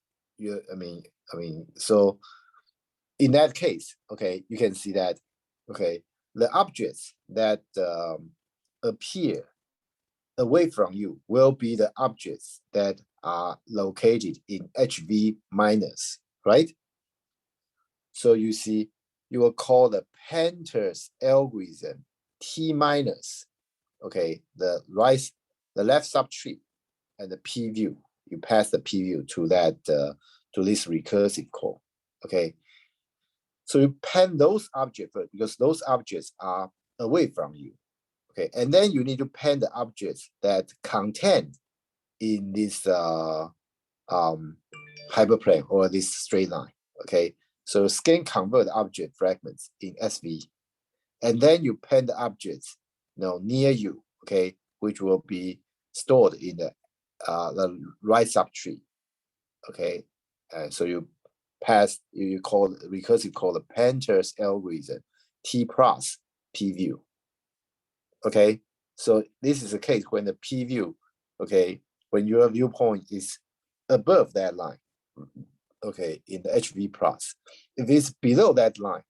so in that case, okay, you can see that, okay, the objects that appear away from you will be the objects that are located in HV minus, right? So you see, you will call the Pandas algorithm T minus, okay, the left subtree and the P view. You pass the P view to that to this recursive call, okay. So you pen those objects first because those objects are away from you, okay, and then you need to pen the objects that contain in this hyperplane or this straight line, okay. So scan convert object fragments in SV, and then you pen the objects near you, okay, which will be stored in the right subtree, okay. So you pass, you call recursive call the Pandas algorithm T plus P view, okay. So this is a case when the P view, okay, when your viewpoint is above that line, okay, in the HV plus. If it's below that line,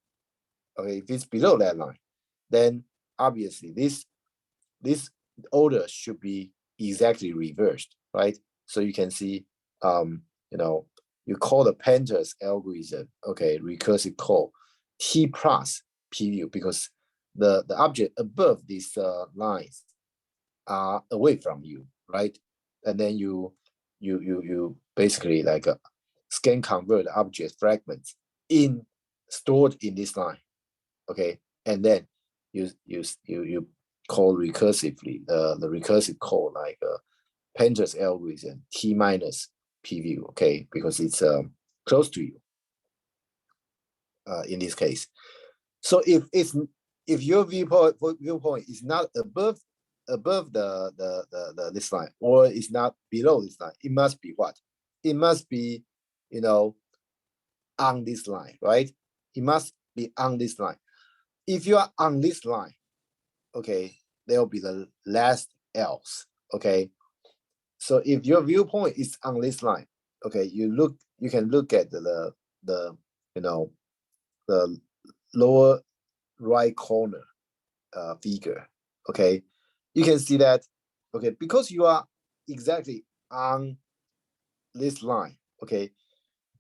okay, if it's below that line, then obviously this order should be exactly reversed, right? So you can see, you call the Pandas algorithm, okay, recursive call T plus P view because the object above these lines are away from you, right? And then you basically like scan convert object fragments stored in this line, okay, and then you call recursively the recursive call like Pandas algorithm T minus P view, okay, because it's close to you in this case. So if your viewpoint is not above the this line or is not below this line, it must be what? It must be on this line, right? It must be on this line. If you are on this line, okay, there will be the last else, okay. So if your viewpoint is on this line, okay, you can look at the lower right corner figure, okay. You can see that, okay, because you are exactly on this line, okay,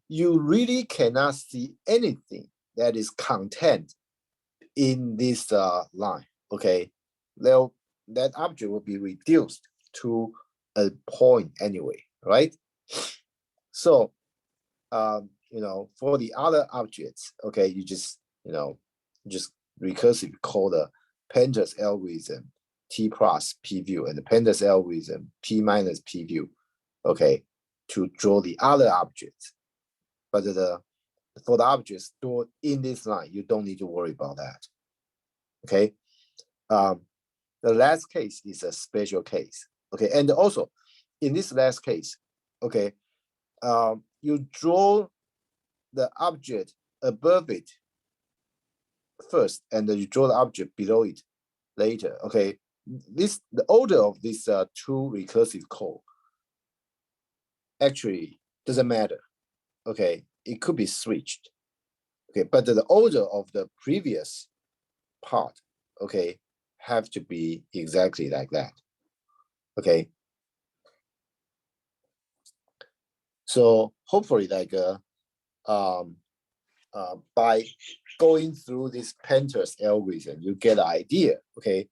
you really cannot see anything that is contained in this line, okay. That object will be reduced to a point anyway, right? So for the other objects, okay, you just just recursively call the Pandas algorithm T plus P view and the Pandas algorithm P minus P view, okay, to draw the other objects. But for the objects stored in this line, you don't need to worry about that. Okay. The last case is a special case. Okay, and also in this last case, okay, you draw the object above it first, and then you draw the object below it later. Okay, the order of these two recursive code actually doesn't matter. Okay, it could be switched. Okay, but the order of the previous part, okay, have to be exactly like that. Okay. So hopefully, like by going through this Pandas algorithm, you get an idea, okay,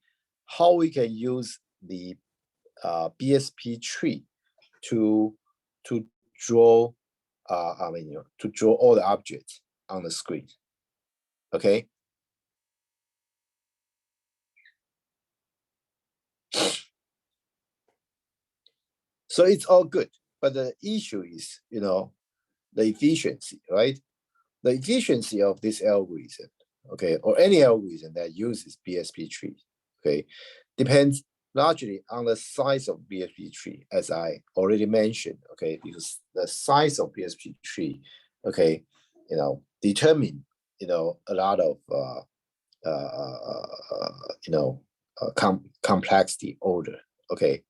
how we can use the Bsp tree to draw, to draw all the objects on the screen. Okay. So it's all good, but the issue is, the efficiency, right? The efficiency of this algorithm, okay, or any algorithm that uses Bsp tree, okay, depends largely on the size of Bsp tree, as I already mentioned, okay, because the size of Bsp tree, okay, determine, a lot of, complexity order, okay.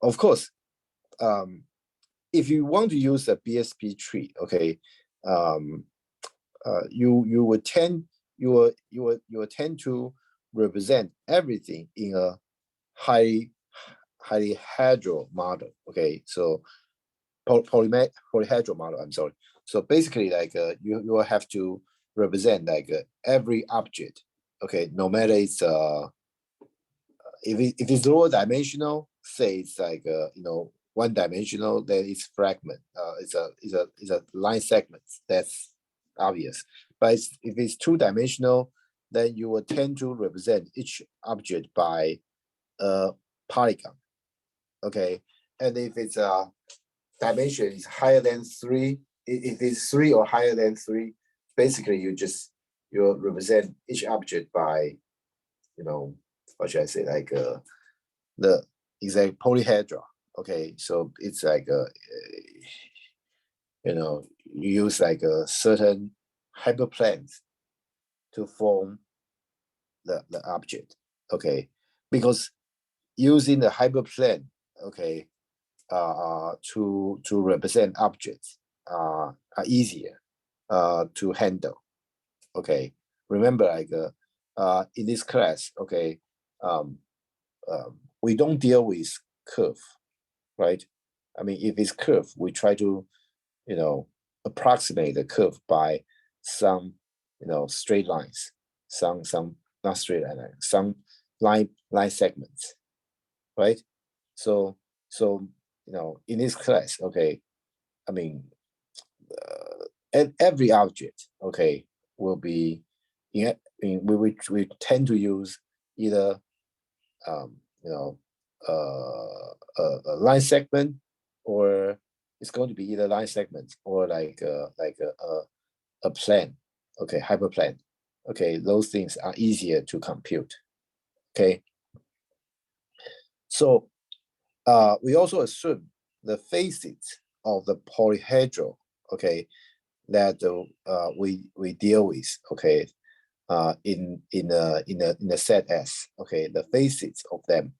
Of course, if you want to use a Bsp tree, okay, you would tend to represent everything in a highly polyhedral model. Okay, so polyhedral model. I'm sorry. So basically, like you will have to represent like every object. Okay, no matter it's if it's lower dimensional, say it's like one dimensional, then it's fragment. It's a line segment. That's obvious. But if it's two dimensional, then you will tend to represent each object by a polygon. Okay, and if it's a dimension is higher than 3, if it's 3 or higher than 3, basically you represent each object by, what should I say, like the exact polyhedra. Okay, so it's like you use like a certain hyperplanes to form the object. Okay, because using the hyperplane, okay, to represent objects are easier to handle. Okay, remember, like in this class, okay, we don't deal with curve, right? I mean, if it's curve, we try to, approximate the curve by some, straight lines, some not straight line, some line segments, right? So in this class, okay, I mean, every object, okay, will be, we tend to use either, a line segment, or it's going to be either line segments or like a plane, okay, hyperplane. Okay, those things are easier to compute. Okay, so we also assume the facets of the polyhedral, okay, that we deal with, okay, in the set S, okay, the facets of them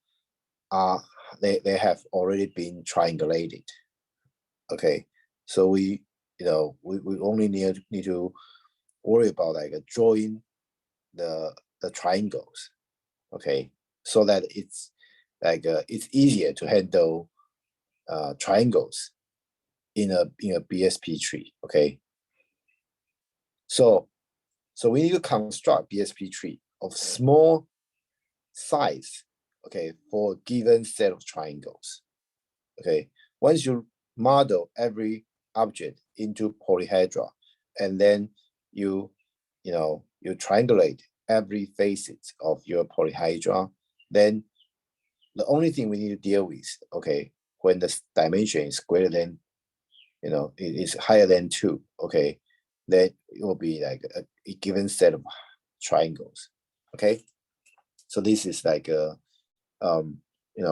are they have already been triangulated. Okay, so we only need to worry about like drawing the triangles, okay, so that it's like it's easier to handle triangles in a Bsp tree. Okay, so we need to construct Bsp tree of small size, okay, for a given set of triangles. Okay, once you model every object into polyhedra, and then you you triangulate every facet of your polyhedra, then the only thing we need to deal with, okay, when the dimension is greater than, it is higher than 2, okay, then it will be like a given set of triangles, okay? So this is like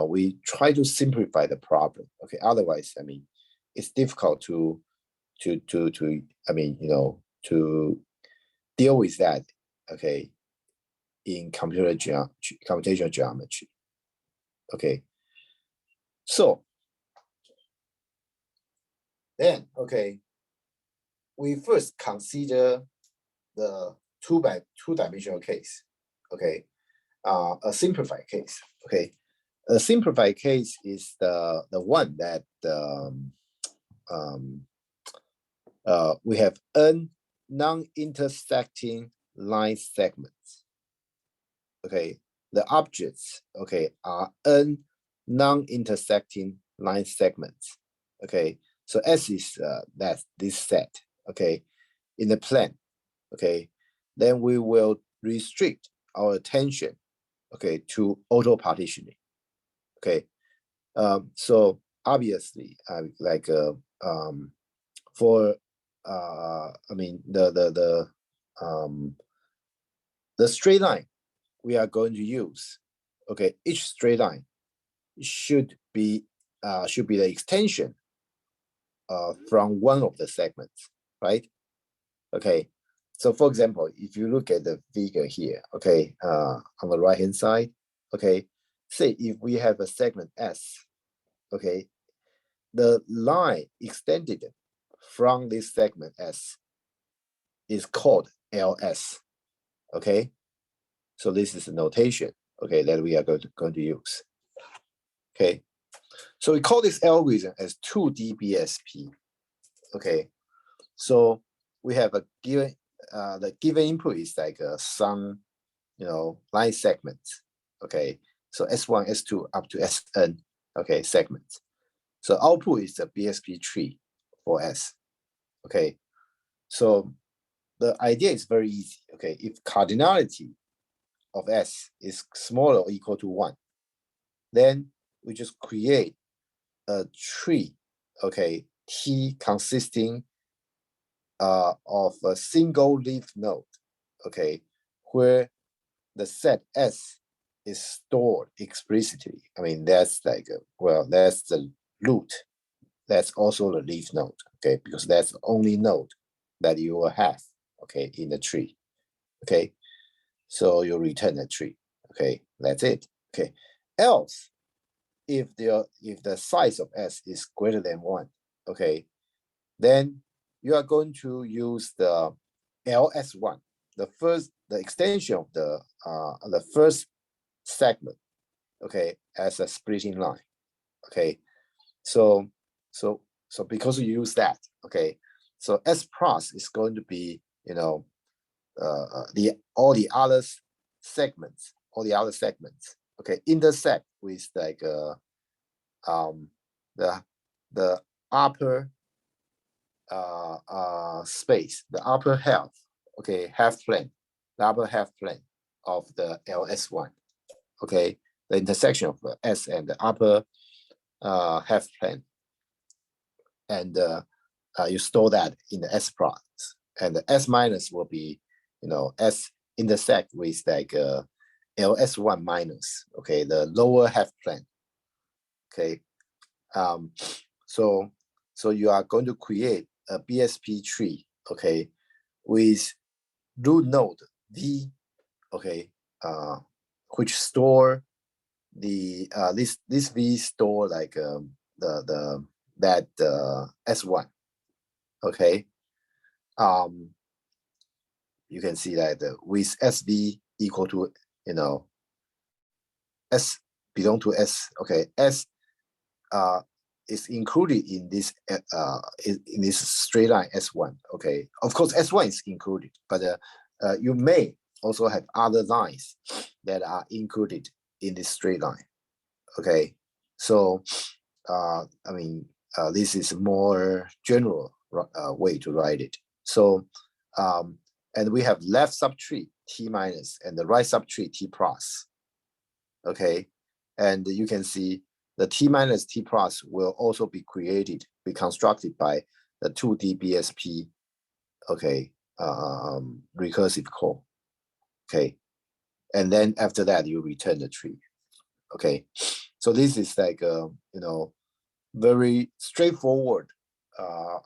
we try to simplify the problem, okay? Otherwise, I mean, it's difficult to deal with that, okay, in computational geometry, okay? So then, okay, we first consider the two-dimensional case, okay, a simplified case, okay. A simplified case is the one that we have n non-intersecting line segments, okay. The objects, okay, are n non-intersecting line segments, okay. So S is that's this set, okay, in the plane, okay. Then we will restrict our attention, okay, to auto partitioning, okay. So obviously, for I mean the straight line we are going to use, okay, each straight line should be the extension from one of the segments, right? Okay, so for example, if you look at the figure here, okay, on the right hand side, okay, say if we have a segment S, okay, the line extended from this segment S is called LS, okay? So this is the notation, okay, that we are going to use, okay? So we call this algorithm as 2D Bsp, okay? So we have a given, the given input is like some, line segments, okay? So S1, S2, up to Sn, okay, segments. So output is the Bsp tree for S, okay? So the idea is very easy, okay? If cardinality of S is smaller or equal to 1, then we just create a tree, okay, T consisting of a single leaf node, okay, where the set S is stored explicitly. I mean, that's like, that's the root. That's also the leaf node, okay, because that's the only node that you will have, okay, in the tree, okay. So you return a tree, okay, that's it, okay. Else, if the size of S is greater than 1, okay, then you are going to use the LS1, the extension of the first segment, okay, as a splitting line, okay. So because you use that, okay, so S plus is going to be, all the other segments, okay, intersect with like the upper space, the upper half, okay, half plane, the upper half plane of the LS1, okay, the intersection of the S and the upper half plane, and you store that in the S plus, and the S minus will be, S intersect with like LS1 minus, okay, the lower half plane, okay. So you are going to create a Bsp tree, okay, with root node V, okay, which store the this V store like that S1, okay. You can see that with SV equal to, S belong to S, okay, S is included in this straight line S1, okay. Of course, S1 is included, but you may also have other lines that are included in this straight line, okay. So I mean, this is a more general way to write it. So and we have left subtree T minus and the right subtree T plus. Okay, and you can see the T minus T plus will also be created, be constructed by the 2D BSP, okay, recursive call. Okay, and then after that you return the tree. Okay, so this is like a, you know, very straightforward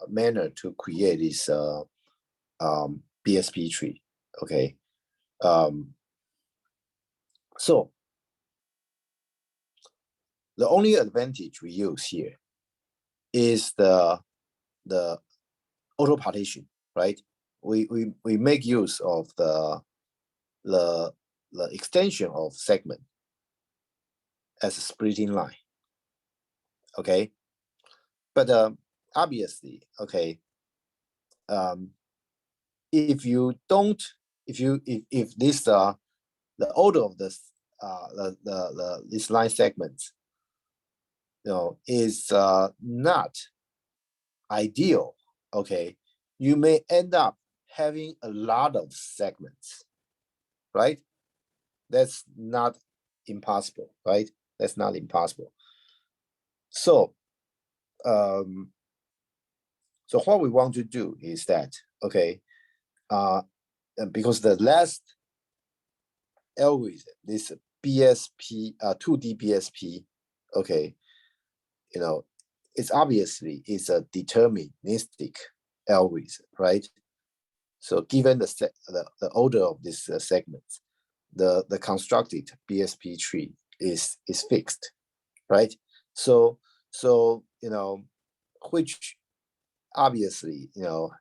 manner to create this Bsp tree. Okay, so the only advantage we use here is the auto partition, right? We make use of the extension of segment as a splitting line. Okay, but obviously, okay, if you don't, if this the order of this this line segments, you know, is not ideal, okay, you may end up having a lot of segments, right? That's not impossible, right? That's not impossible. So, so what we want to do is that, okay, because the last algorithm, this BSP, 2D BSP, okay, you know, it's obviously is a deterministic algorithm, right? So given the order of this segments, the constructed BSP tree is fixed, right? So you know, which obviously, you know,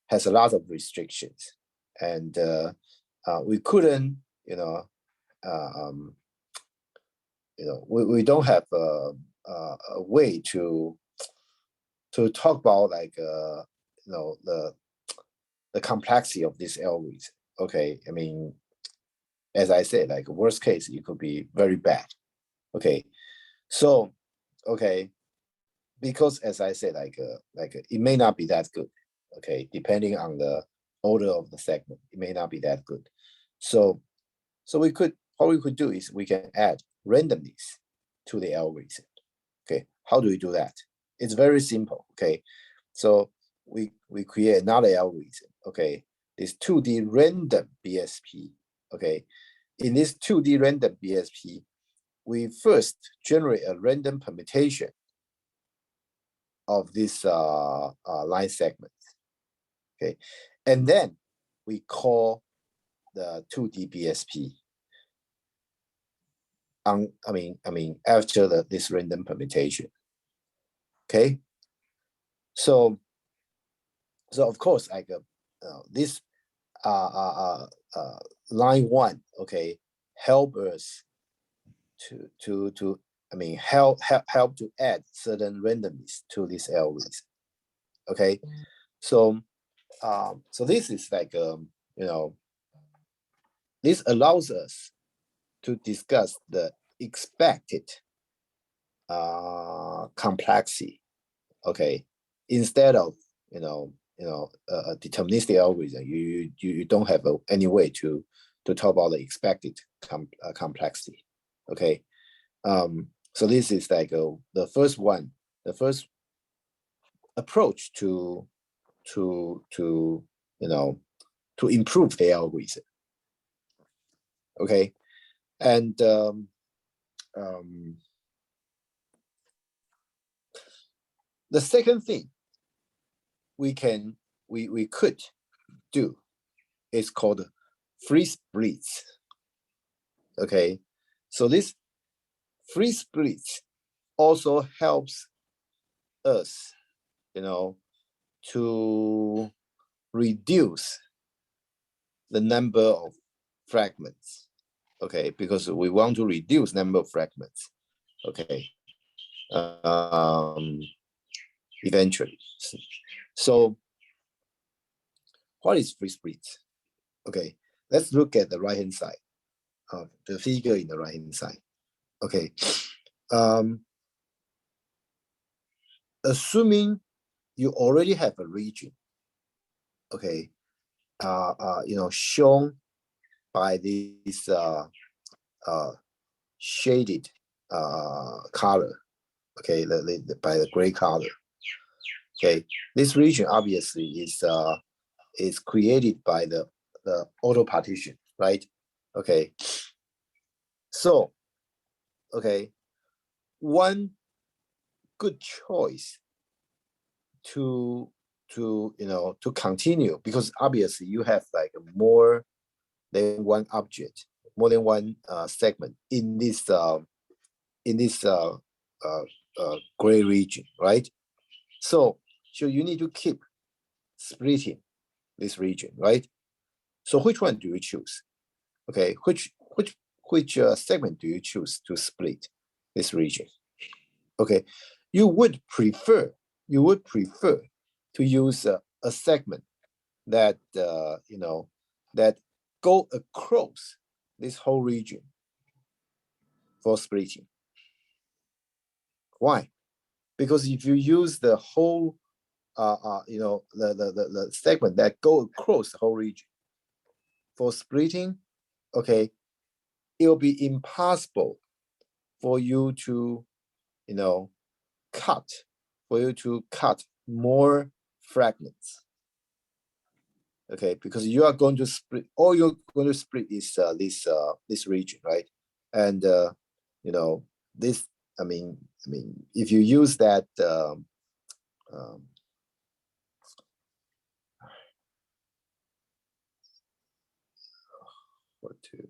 has a lot of restrictions, and we couldn't, you know, we don't have a way to talk about like you know, the complexity of this algorithm. Okay, I mean, as I said, like worst case, it could be very bad. Okay, so okay, because as I said, like it may not be that good. Okay, depending on the order of the segment, it may not be that good. So we could, what we could do is we can add randomness to the algorithm. Okay, how do we do that? It's very simple. Okay, so we create another algorithm. Okay, this 2D random BSP. Okay, in this 2D random BSP, we first generate a random permutation of this line segment. Okay, and then we call the 2D BSP on, I mean after this random permutation. Okay, so of course, like this line one, okay, help us to I mean help to add certain randomness to this algorithm. Okay, so so this is like you know, this allows us to discuss the expected complexity. Okay, instead of you know a deterministic algorithm, you don't have any way to talk about the expected complexity. Okay, so this is like the first one, the first approach to you know, to improve the algorithm. Okay, and the second thing we could do is called free splits. Okay, so this free splits also helps us, you know, to reduce the number of fragments. Okay, because we want to reduce number of fragments. Okay, eventually. So what is free splits? Okay, let's look at the right hand side of the figure in the right hand side. Okay, assuming you already have a region, okay, shown by this shaded color, okay, by the gray color. Okay, this region obviously is created by the auto partition, right? Okay, so okay, one good choice to continue, because obviously you have like more than one object, more than one segment in this gray region, right? So you need to keep splitting this region, right? So which one do you choose? Okay, which segment do you choose to split this region? Okay, you would prefer to use a segment that that go across this whole region for splitting. Why? Because if you use the whole the segment that go across the whole region for splitting, okay, it will be impossible for you to cut more fragments. Okay, because you are going to split, all you're going to split is this region, right? And this, I mean, if you use that what to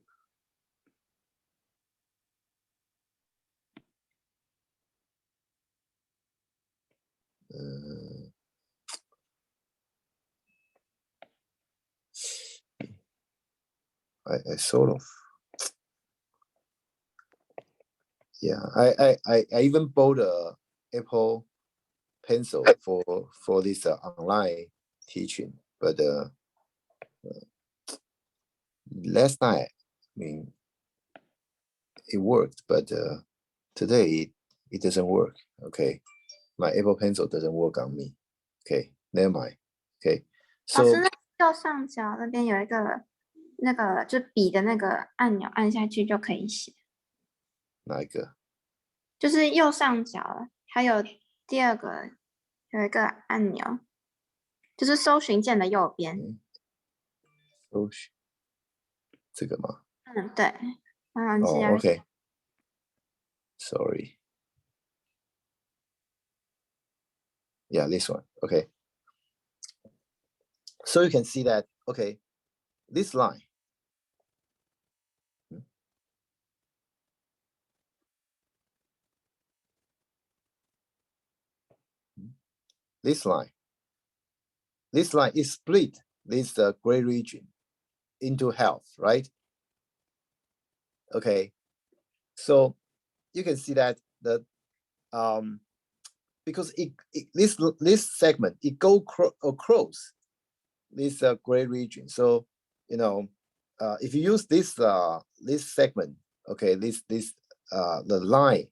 I sort of, yeah, I even bought a Apple Pencil for this online teaching, but last night, I mean, it worked, but today it doesn't work. Okay, my Apple Pencil doesn't work on me. Okay, never mind. Okay, 老 so 师，那右上角那边有一个那个就笔的那个按钮，按下去就可以写。哪一个？就是右上角还有第二个有一个按钮，就是搜寻键的右边。搜寻这个吗？嗯，对。你现在哦，OK。Sorry. Yeah, this one. Okay. So you can see that, okay, this line. This line is split this gray region into half, right? Okay. So you can see that the because this segment it go across this gray region. So if you use this segment, okay, the line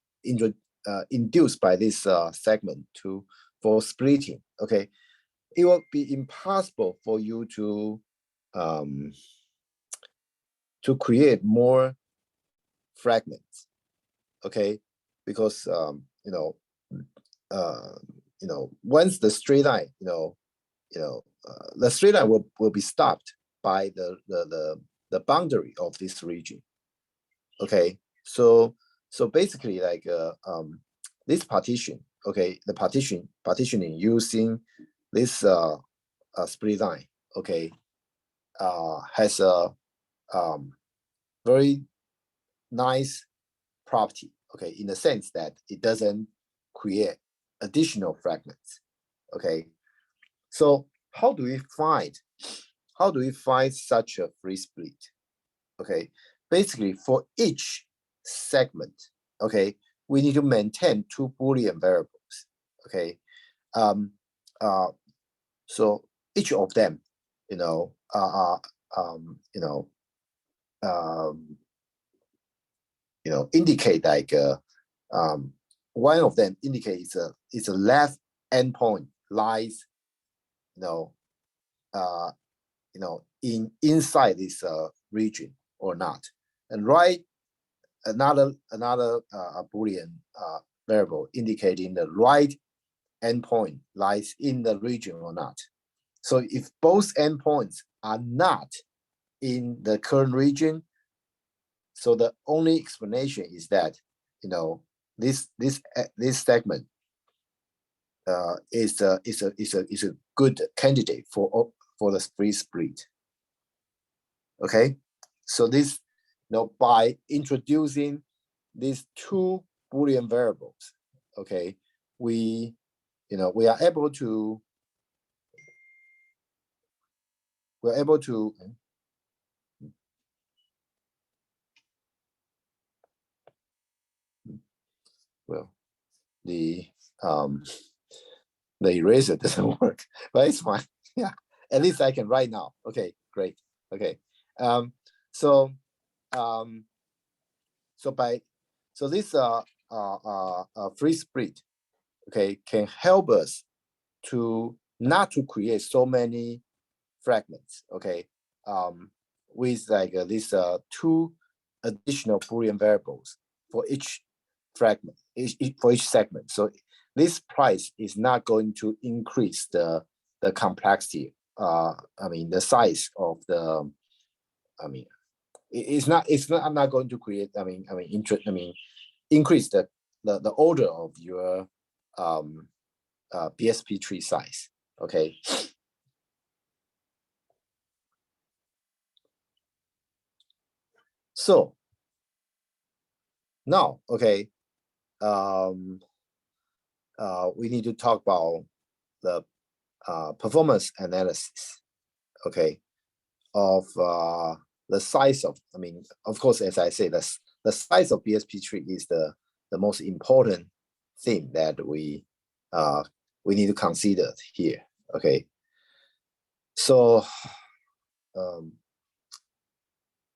induced by this segment for splitting, okay, it will be impossible for you to create more fragments, okay, because once the straight line, the straight line will be stopped by the boundary of this region. Okay, so basically like this partition, okay, the partitioning using this split line, okay, has a very nice property, okay, in the sense that it doesn't create additional fragments. Okay, so how do we find such a free split? Okay, basically for each segment, okay, we need to maintain two Boolean variables. Okay, so each of them, indicate like one of them indicates it's a left endpoint lies inside this region or not, and write another Boolean variable indicating the right endpoint lies in the region or not. So if both endpoints are not in the current region, so the only explanation is that this segment is a good candidate for the free split. Okay, so this by introducing these two Boolean variables, okay, we are able to well, the eraser doesn't work, but it's fine. Yeah, at least I can write now. Okay, great. Okay, so this free split, okay, can help us to not to create so many fragments, okay, with like these two additional Boolean variables for each fragment, for each segment. So this price is not going to increase the complexity. The size of the. It's not. I'm not going to create. Increase the order of your Bsp tree size. Okay. So now, okay, we need to talk about the performance analysis, okay, of the size of. Of course, as I say, the size of Bsp tree is the most important thing that we need to consider here. Okay, so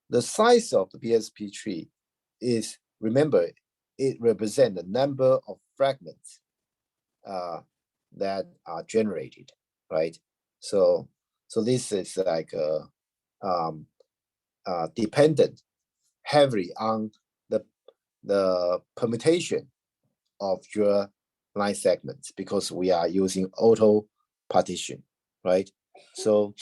the size of the Bsp tree is, remember, it represents the number of fragments that are generated, right? So this is like dependent heavily on the permutation of your line segments, because we are using auto partition, right? So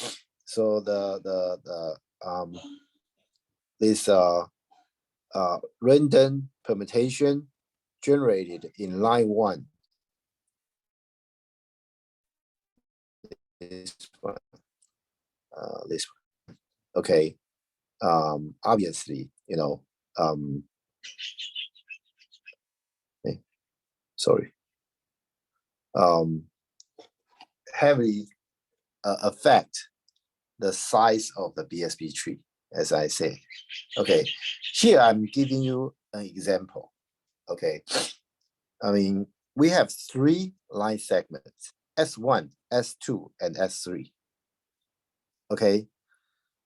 this random permutation generated in line 1. This one. Okay. Obviously, sorry. Heavily affect the size of the Bsp tree, as I say. Okay, here I'm giving you an example. Okay, we have 3 line segments: S1, S2, and S3. Okay,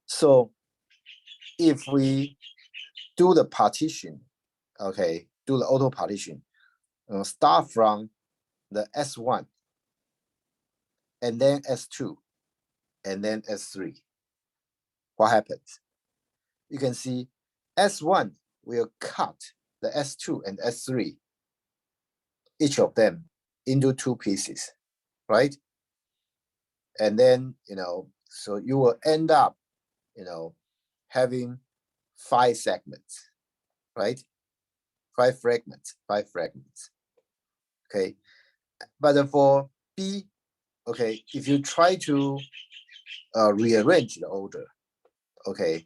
so if we do the partition, okay, do the auto partition, start from the S1, and then S2, and then S3. What happens? You can see S1 will cut the S2 and S3, each of them, into 2 pieces, right? And then, so you will end up, having 5 segments, right? 5 fragments. Okay, but for B, okay, if you try to rearrange the order, okay,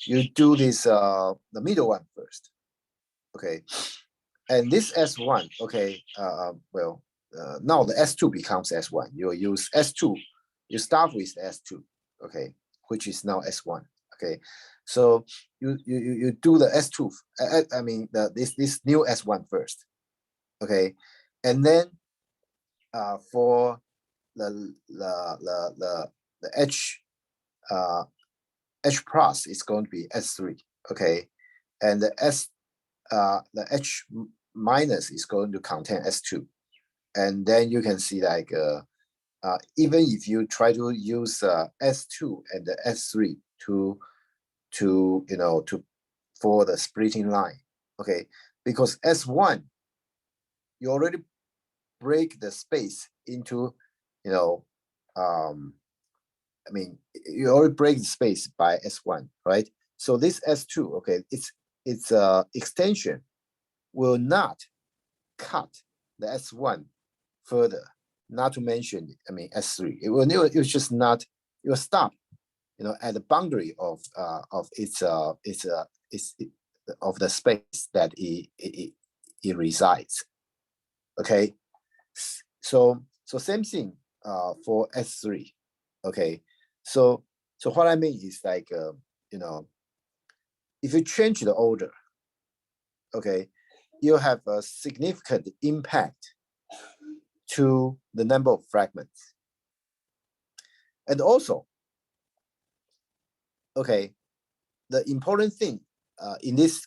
you do this the middle one first, okay, and this S1, okay, now the S2 becomes S1. You use S2. You start with S2, okay, which is now S1. Okay, so you do the S2. This new S1 first, okay, and then for the H plus is going to be S3, okay, and the H minus is going to contain S2, and then you can see like even if you try to use S2 and the S3 to for the splitting line, okay, because S1 you already break the space into, I mean, you already break the space by S1, right? So this S2, okay, its extension will not cut the S1 further. Not to mention, I mean, S3. It will just not. It will stop, at the boundary of its of the space that it resides. Okay, so same thing for S3. Okay, so what I mean is like if you change the order, okay, you have a significant impact to the number of fragments. And also, okay, the important thing in this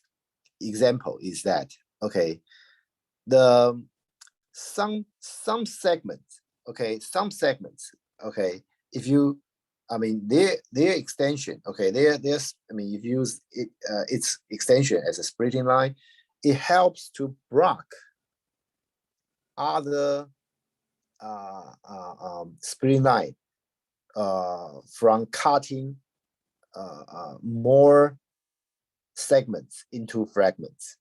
example is that, okay, some segments, okay, if you, I mean, their extension, okay, there's, I mean, if you use it, its extension as a splitting line, it helps to block other splitting line from cutting more segments into fragments,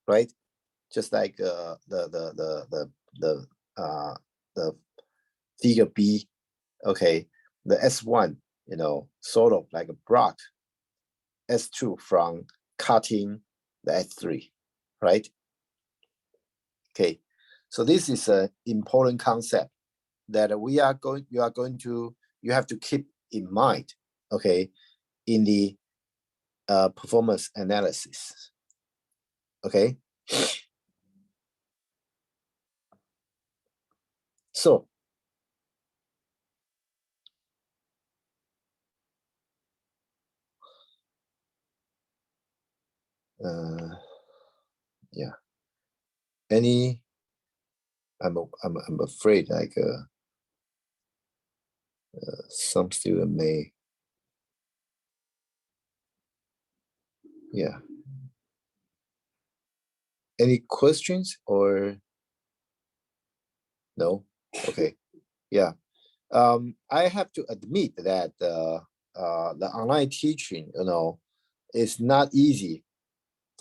right? Just like the figure B, okay, the S1, sort of like a block S2 from cutting the S3, right? Okay, so this is an important concept that you have to keep in mind, okay, in the performance analysis. Okay, so yeah, I'm afraid like some student may, yeah. Any questions or no? Okay, yeah. I have to admit that the online teaching, is not easy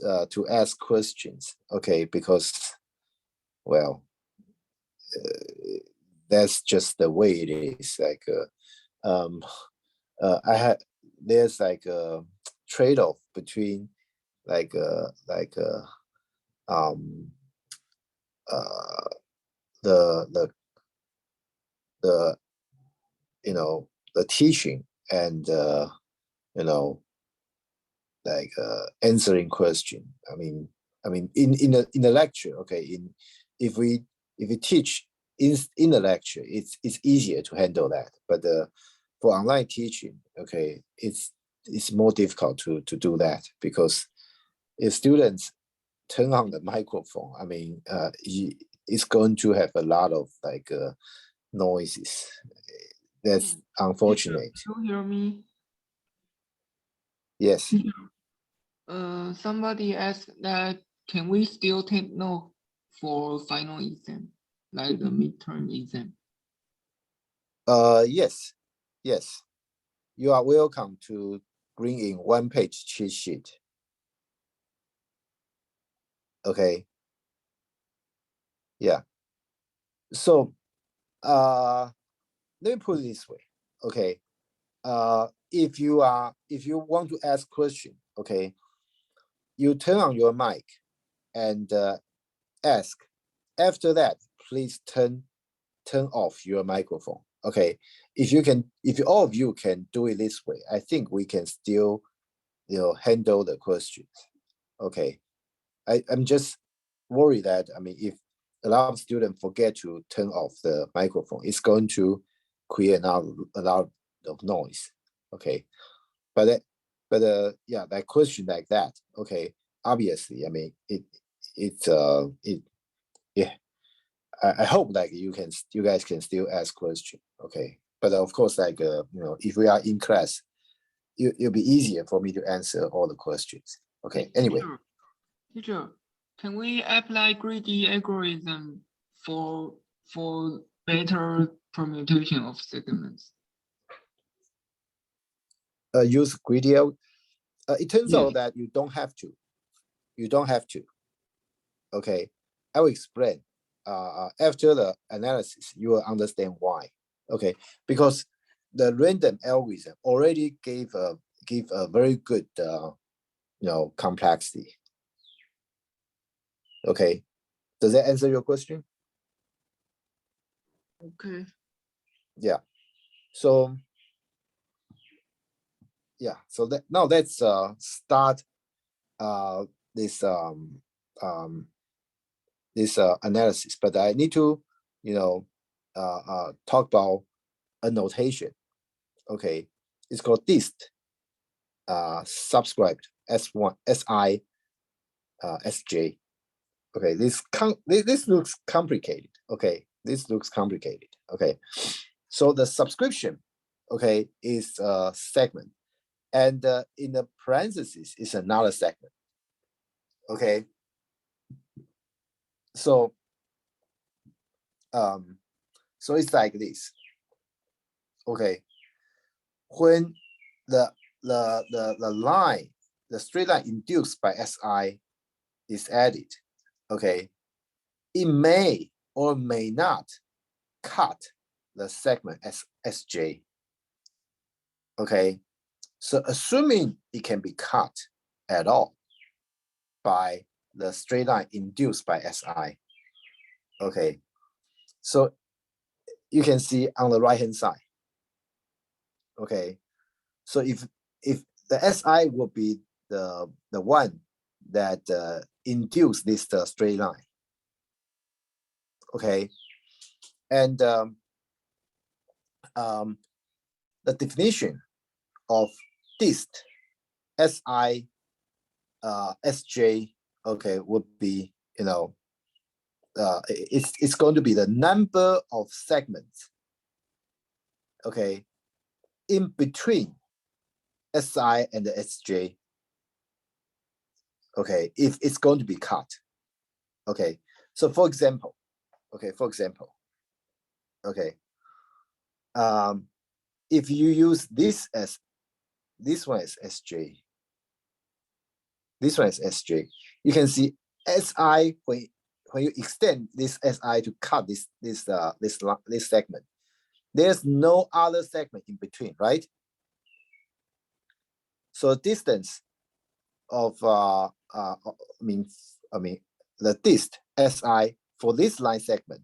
to ask questions. Okay, because, well, that's just the way it is. Like, there's like a trade-off between like the the teaching and like answering question. I mean in the lecture, okay, if we teach in the lecture, it's easier to handle that, but for online teaching, okay, it's more difficult to do that, because if students turn on the microphone, I mean, it's going to have a lot of like noises. That's unfortunate. Can you hear me? Yes. Somebody asked that, can we still take note for final exam, like the midterm exam? Yes. You are welcome to bring in one-page cheat sheet. Okay. Yeah. So, let me put it this way. Okay. If you want to ask question, okay, you turn on your mic and ask. After that, please turn off your microphone. Okay. If all of you can do it this way, I think we can still, handle the questions. Okay. I'm just worried that, I mean, if a lot of students forget to turn off the microphone, it's going to create a lot of noise. Okay. But yeah, that question like that, okay, obviously, I mean, yeah, I hope like you guys can still ask question, okay? But of course, like if we are in class, it'll be easier for me to answer all the questions. Okay. Anyway. Teacher, can we apply greedy algorithm for better permutation of segments? Use greedy. It turns Yes. out that you don't have to. You don't have to. Okay. I will explain. After the analysis, you will understand why. Okay, because the random algorithm already give a very good complexity. Okay, does that answer your question? Okay. Yeah. So yeah. So that now let's start this analysis. But I need to talk about a notation. Okay, it's called dist subscribed S1 SI SJ. Okay, this looks complicated. Okay, this looks complicated. Okay, so the subscription, okay, is a segment, and in the parentheses is another segment. Okay, so so it's like this. Okay, when the line, the straight line induced by SI is added, okay, it may or may not cut the segment as SJ. Okay, so assuming it can be cut at all by the straight line induced by SI. Okay, so you can see on the right hand side. Okay, so if the SI will be the one that induce this straight line. Okay, and the definition of dist SI SJ, okay, would be it's going to be the number of segments, okay, in between SI and the SJ. Okay, if it's going to be cut. Okay, so for example, okay, if you use this one as SJ, this one is SJ, you can see SI when you extend this SI to cut this segment, there's no other segment in between, right? So distance of the dist SI for this line segment,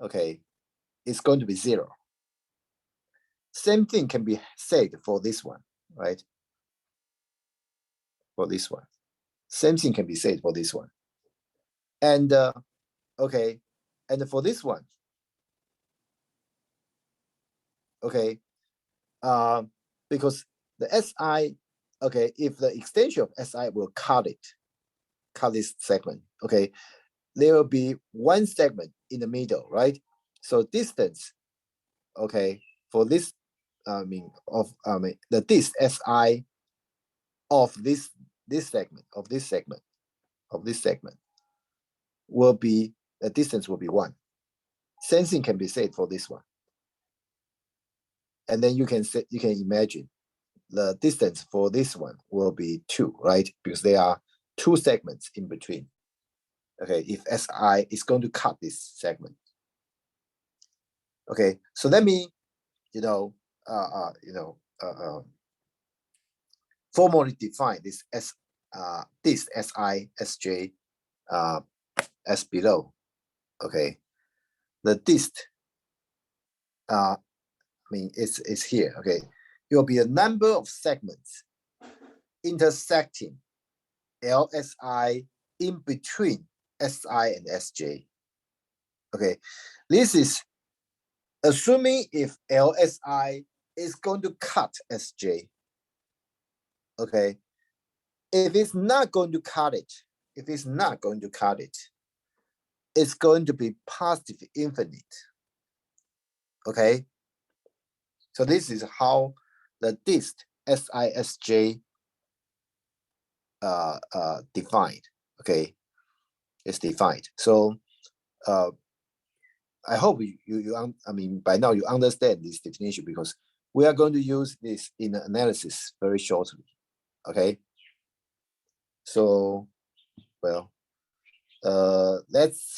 okay, is going to be 0. Same thing can be said for this one, right? For this one, same thing can be said for this one, and okay, and for this one, okay, because the SI, okay, if the extension of SI will cut this segment, okay, there will be one segment in the middle, right? So distance, okay, for this, the dist SI of this segment will be, the distance will be 1. Same thing can be said for this one. And then you can imagine the distance for this one will be 2, right? Because there are 2 segments in between. Okay, if SI is going to cut this segment. Okay, so let me, formally define this this SI SJ as below. Okay, the dist, it's here. Okay, it will be a number of segments intersecting LSI in between SI and SJ. Okay, this is assuming if LSI is going to cut SJ. Okay, if it's not going to cut it, it's going to be positive infinite. Okay. So this is how the dist SISJ defined. Okay, it's defined. So I hope I mean by now you understand this definition, because we are going to use this in the analysis very shortly. Okay. So well, let's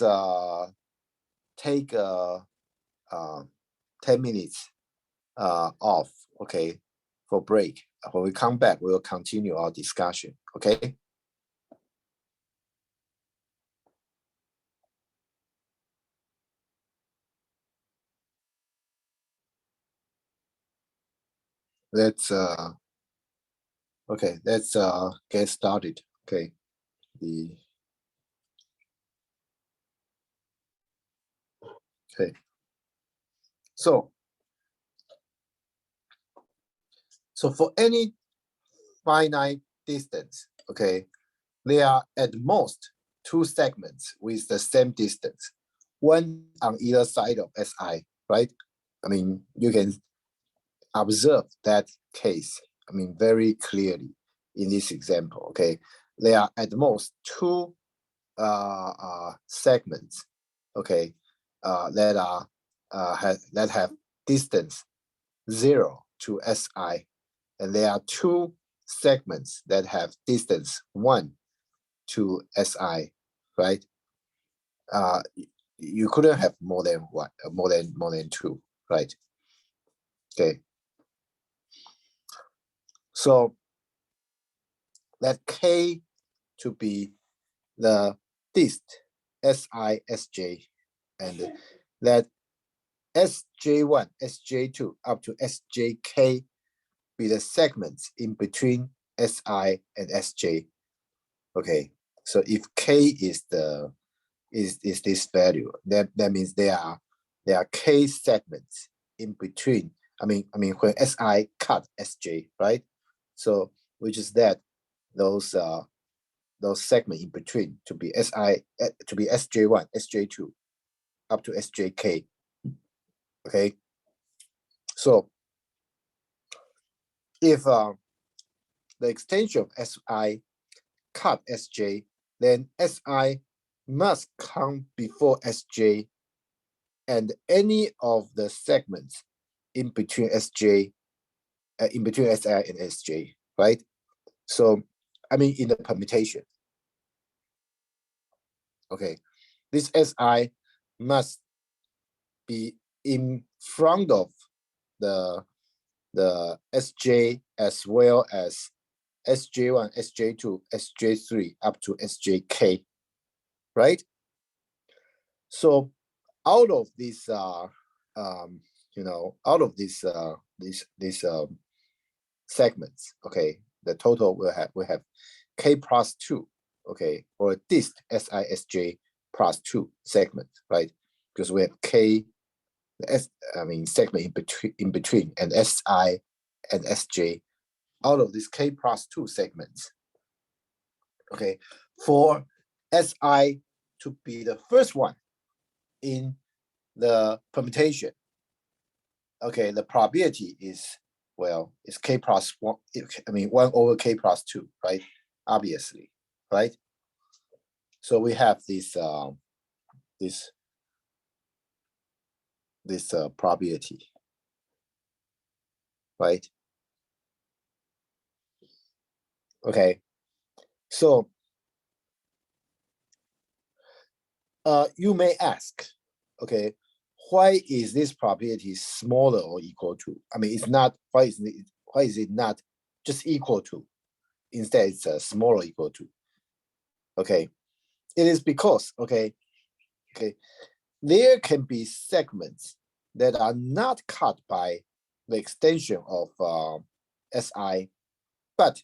take 10 minutes off, okay, for break. When we come back, we'll continue our discussion. Okay. Let's okay, let's get started. Okay. Okay. So for any finite distance, okay, there are at most two segments with the same distance, one on either side of SI, right? I mean, you can observe that case, I mean, very clearly in this example, okay? There are at most two segments, okay, that have distance 0 to SI, and there are two segments that have distance 1 to SI, right? You couldn't have more than one, more than two, right? Okay. So let K to be the dist SISJ, and let SJ1, SJ2 up to SJK be the segments in between SI and SJ. Okay, so if K is this value, that means there are K segments in between. I mean when SI cut SJ, right? So which is that those segments in between to be SJ1, SJ2 up to SJK. Okay, so if the extension of SI cut SJ, then SI must come before SJ and any of the segments in between SJ, in between SI and SJ, right? So, I mean, in the permutation. Okay, this SI must be in front of the SJ as well as SJ1, SJ2, SJ3 up to SJK, right? So out of this, you know, out of these segments, okay, the total we have K plus 2, okay, or dist SISJ plus 2 segment, right? Because we have K, segment in between and SI and SJ. Out of these K plus 2 segments, okay, for SI to be the first one in the permutation, okay, the probability is, well, it's K plus 1, 1 over K plus 2, right? Obviously, right? So we have this probability, right? Okay, so you may ask, okay, why is this probability smaller or equal to? I mean, it's not. Why is it not just equal to? Instead, it's smaller or equal to. Okay, it is because okay, there can be segments that are not cut by the extension of SI, but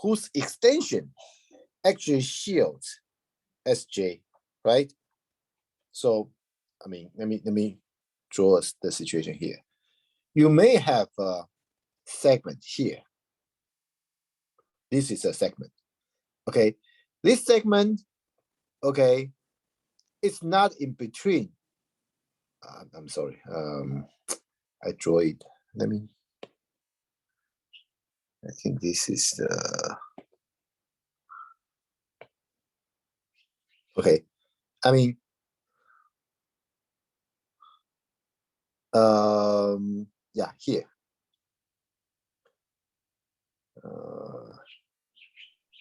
whose extension actually shields SJ, right? So, I mean, let me draw the situation here. You may have a segment here. This is a segment. Okay, this segment, okay, it's not in between. I'm sorry. I draw it. Let me. I think this is the. Okay. I mean, yeah, here.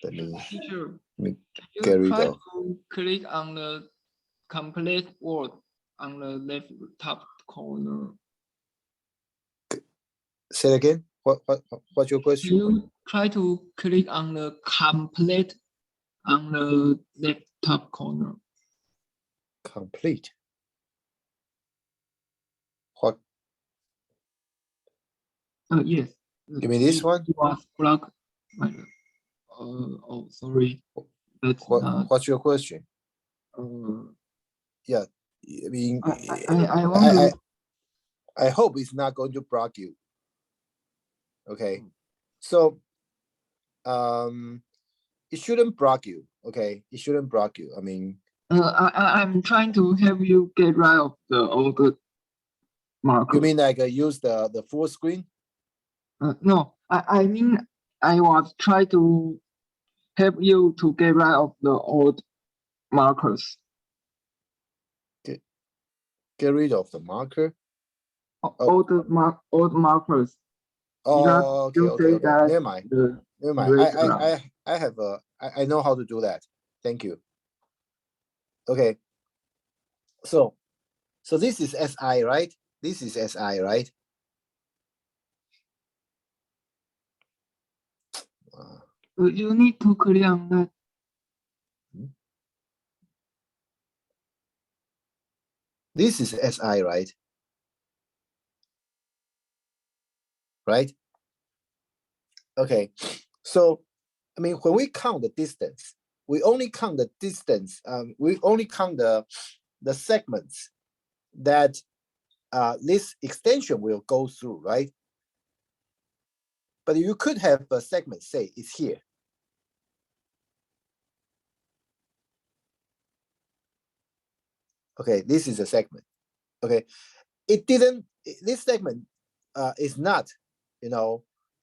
Let me Teacher, get can rid you try of. to click on the complete word on the left top corner? Say it again. What's your Can question? you try to click on the complete on the left top corner? Complete. What? Yes. You mean this one? It was blocked. Oh, sorry. That's not. What's your question? Yeah, I mean, I want to. I hope it's not going to block you. Okay, so it shouldn't block you. Okay, it shouldn't block you. I mean, I'm trying to help you get rid of the old marker. you mean like use the full screen? No, I mean I was trying to help you to get rid of the old markers. Get rid of the marker. Old markers. Oh, okay, You okay, say okay. that Never mind. the Never mind. I have I know how to do that. Thank you. Okay. So this is SI, right? This is SI, right? You need to click on that. This is SI, right? Right? Okay. So, I mean, when we count the distance, we only count the distance. We only count the segments that this extension will go through, right? But you could have a segment, say it's here. Okay, this is a segment. Okay, it didn't. This segment is not,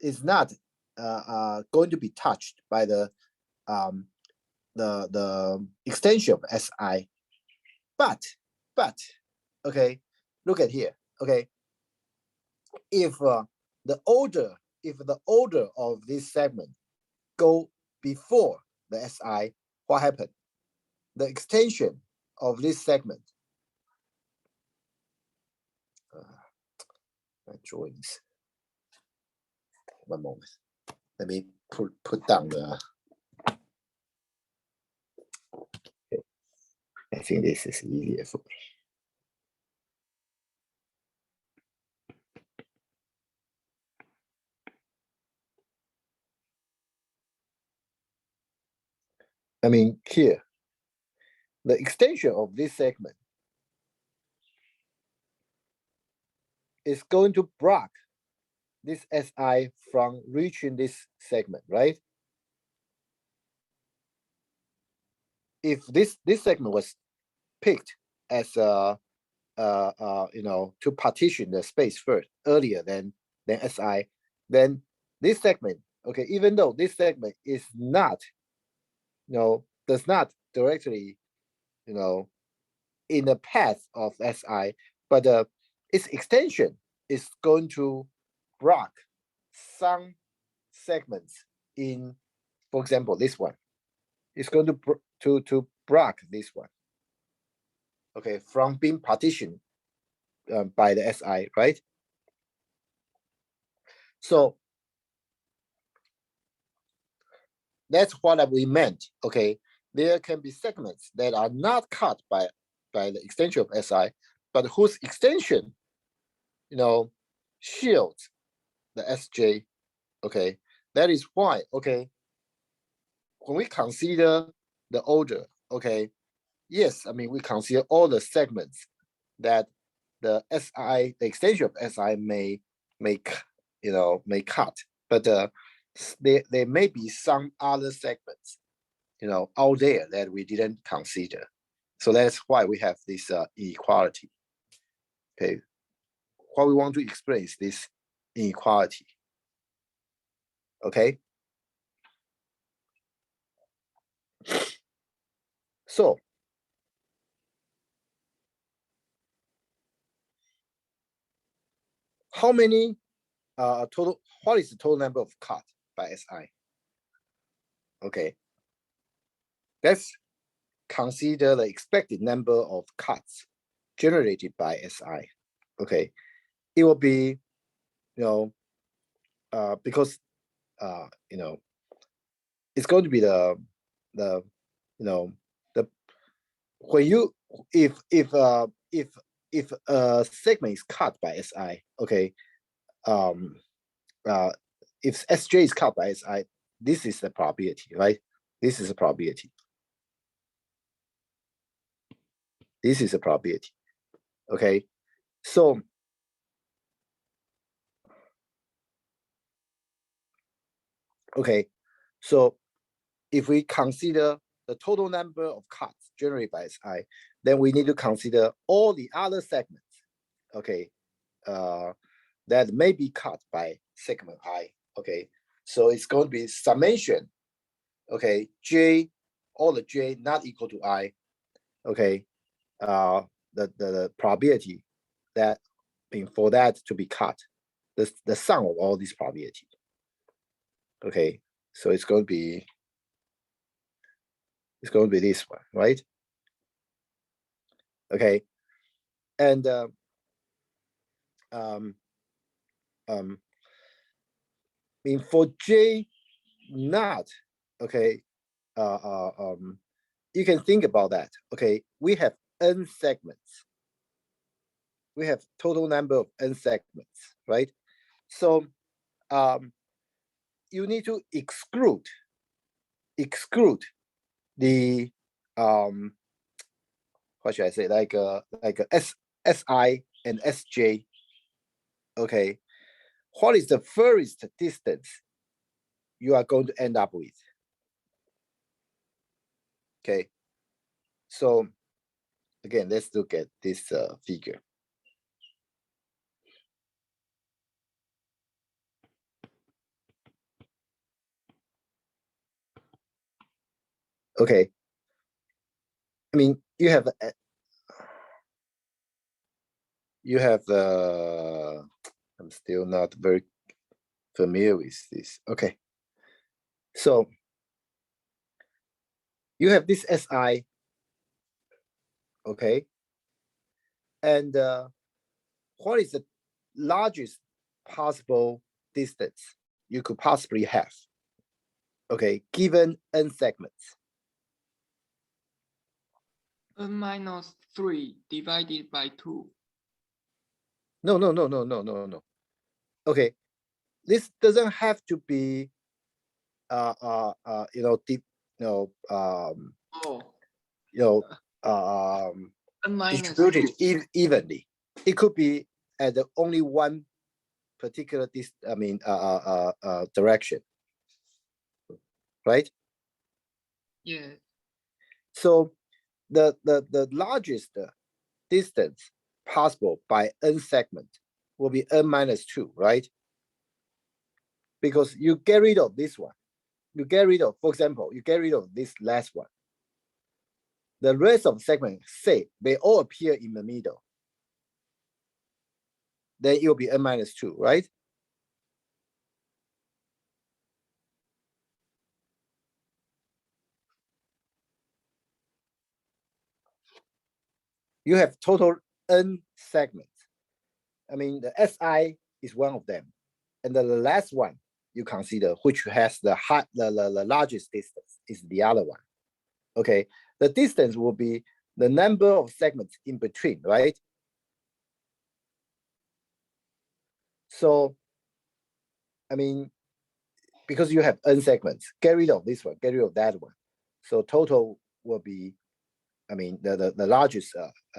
is not going to be touched by the extension of SI. But okay, look at here. Okay, if the order of this segment go before the SI, what happened? The extension of this segment. My drawings. One moment. Let me put down the. Okay. I think this is easier for me. I mean, here, the extension of this segment is going to block this SI from reaching this segment, right? If this segment was picked as to partition the space first earlier than SI, then this segment, okay, even though this segment is not, does not directly, in the path of SI, but its extension is going to block some segments in, for example, this one. It's going to block this one. Okay, from being partitioned by the SI, right? So that's what we meant. Okay, there can be segments that are not cut by the extension of SI, but whose extension, shields the SJ. Okay, that is why. Okay, when we consider the order, okay, yes, I mean we consider all the segments that the SI, the extension of SI may cut, but there may be some other segments, out there that we didn't consider. So that's why we have this inequality. Okay, what we want to explain is this inequality. Okay. So how many total? What is the total number of cut by SI? Okay, let's consider the expected number of cuts generated by SI. Okay, it will be, because it's going to be the when you if a segment is cut by SI, okay, if Sj is cut by Si, this is the probability, right? This is a probability. This is a probability. Okay, so if we consider the total number of cuts generated by Si, then we need to consider all the other segments, okay, that may be cut by segment I. Okay, so it's going to be summation, okay, J, all the J not equal to I, okay, the probability that for that to be cut, the sum of all these probability. Okay, so it's going to be this one, right? Okay, and for J not, okay, you can think about that. Okay, we have n segments. We have total number of n segments, right? So you need to exclude the what should I say, like a SI and SJ. Okay, what is the furthest distance you are going to end up with? Okay, so again, let's look at this figure. Okay, I mean, you have I'm still not very familiar with this. Okay, so you have this SI, okay, and what is the largest possible distance you could possibly have? Okay, given n segments. N minus 3 divided by 2. No. Okay, this doesn't have to be distributed evenly. It could be at only one particular direction, right? Yeah. So the largest distance possible by n segment will be n minus 2, right? Because you get rid of this one. You get rid of, for example, you get rid of this last one. The rest of segments, say, they all appear in the middle. Then it will be n minus 2, right? You have total n segments. I mean, the SI is one of them. And the last one you consider, which has the largest distance, is the other one. Okay, the distance will be the number of segments in between, right? So, I mean, because you have n segments, get rid of this one, get rid of that one. So total will be, I mean, the largest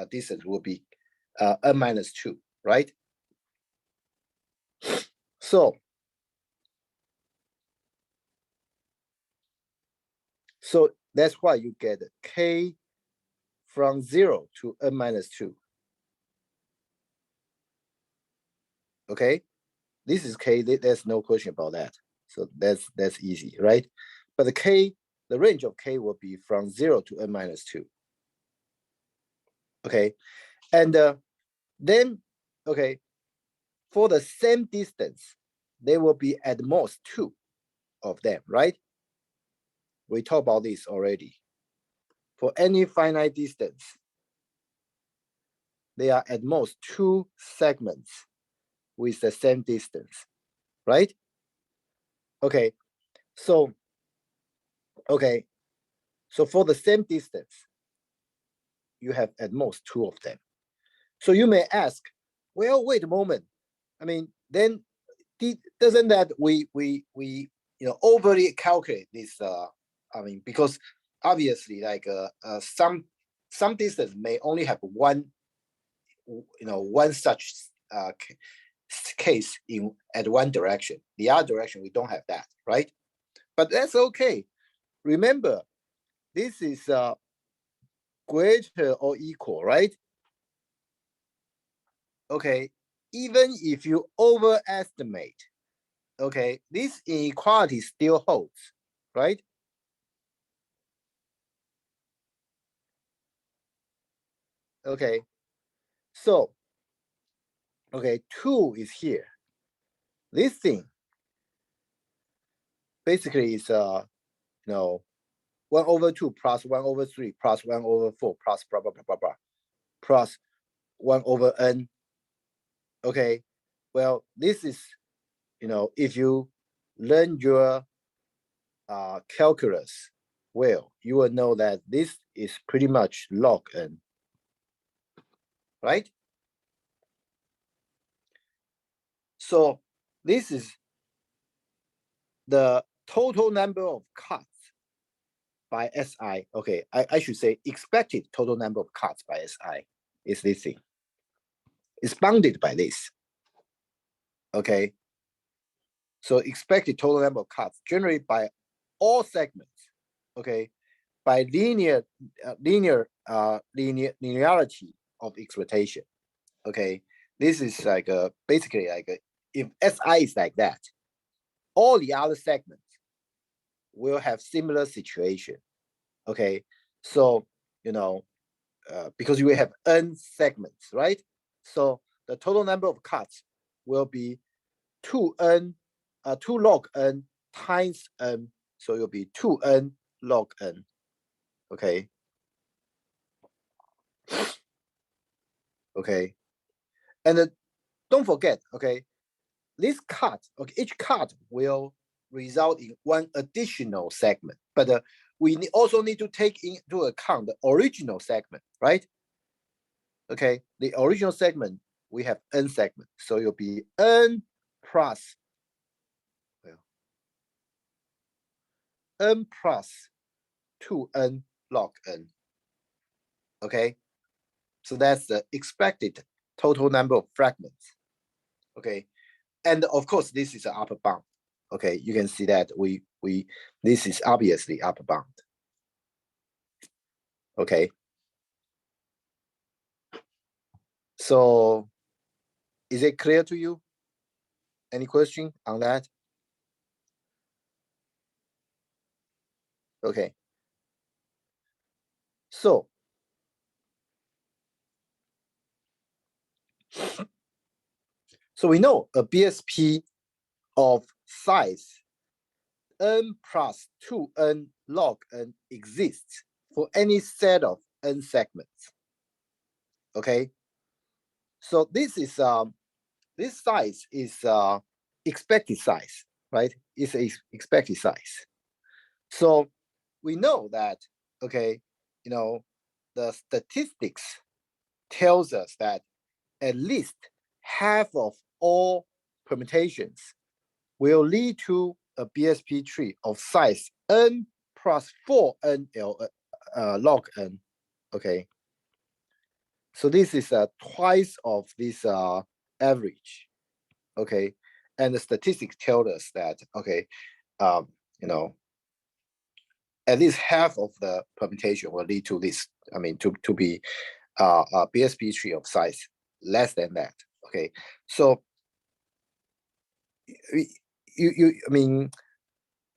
distance will be n minus 2, right? So that's why you get K from 0 to n minus 2. Okay, this is k. There's no question about that. So that's easy, right? But the range of k will be from 0 to n minus 2. Okay, and then okay, for the same distance, there will be at most 2 of them, right? We talked about this already. For any finite distance, there are at most 2 segments with the same distance, right? Okay, so for the same distance, you have at most 2 of them. So you may ask, well, wait a moment. I mean, then doesn't that we overly calculate this? I mean, because obviously, like some distance may only have one such case at one direction. The other direction we don't have that, right? But that's okay. Remember, this is greater or equal, right? Okay, even if you overestimate, okay, this inequality still holds, right? Okay, so, okay, 2 is here. This thing basically is 1 over 2 plus 1 over 3 plus 1 over 4 plus blah blah blah blah blah plus 1 over n. Okay, well, this is, if you learn your calculus well, you will know that this is pretty much log n, right? So this is the total number of cuts by SI. Okay, I should say expected total number of cuts by SI is this thing. It's bounded by this. Okay, so expected total number of cuts generated by all segments. Okay, by linearity of exploitation. Okay, this is like basically like if SI is like that, all the other segments will have similar situation. Okay, so because you will have n segments, right? So the total number of cuts will be 2 log n times n. So it'll be 2n log n. Okay. Okay. And don't forget, okay, this cut, okay, each cut will result in one additional segment, but we also need to take into account the original segment, right? Okay, the original segment, we have n segments, so it'll be n plus, n plus 2n log n. Okay, so that's the expected total number of fragments. Okay, and of course, this is an upper bound. Okay, you can see that this is obviously upper bound. Okay. So is it clear to you? Any question on that? Okay. So we know a BSP of size n plus 2n log n exists for any set of n segments. Okay. So this is this size is expected size, right? It's a expected size. So we know that, okay, the statistics tells us that at least half of all permutations will lead to a Bsp tree of size n plus 4n log n. Okay. So this is twice of this average. Okay. And the statistics tell us that, okay, at least half of the permutation will lead to this. I mean, to be a Bsp tree of size less than that. Okay, so you I mean,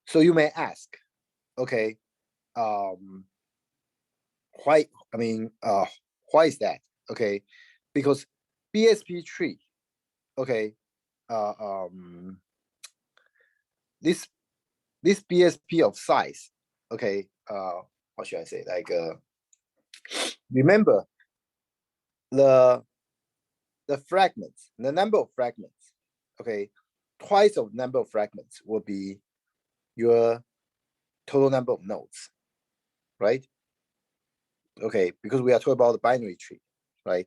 so you may ask, okay, why? I mean, why is that? Okay, because Bsp tree, okay, this Bsp of size, okay, what should I say? Like, remember the fragments, the number of fragments, okay, twice of number of fragments will be your total number of nodes, right? Okay, because we are talking about the binary tree, right?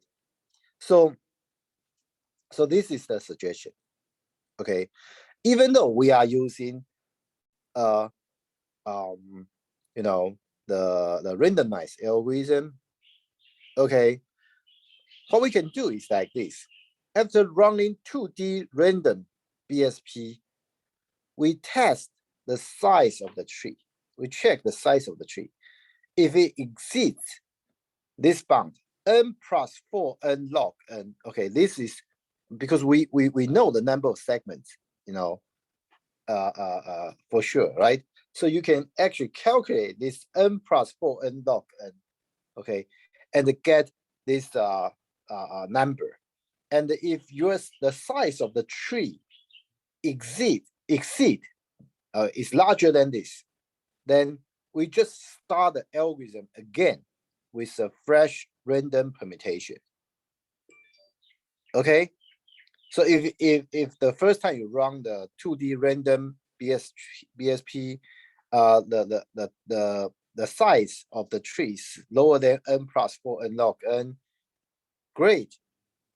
So this is the suggestion, okay? Even though we are using, you know, the randomized algorithm, okay, what we can do is like this. After running 2D random BSP, we test the size of the tree. We check the size of the tree. If it exceeds this bound, n plus 4n log n, okay, this is because we know the number of segments, you know, for sure, right? So you can actually calculate this n plus 4n log n, okay, and get this number. And if the size of the tree exceed is larger than this, then we just start the algorithm again with a fresh random permutation. Okay, so if the first time you run the 2D random BSP, the size of the tree is lower than n plus 4n log n, great,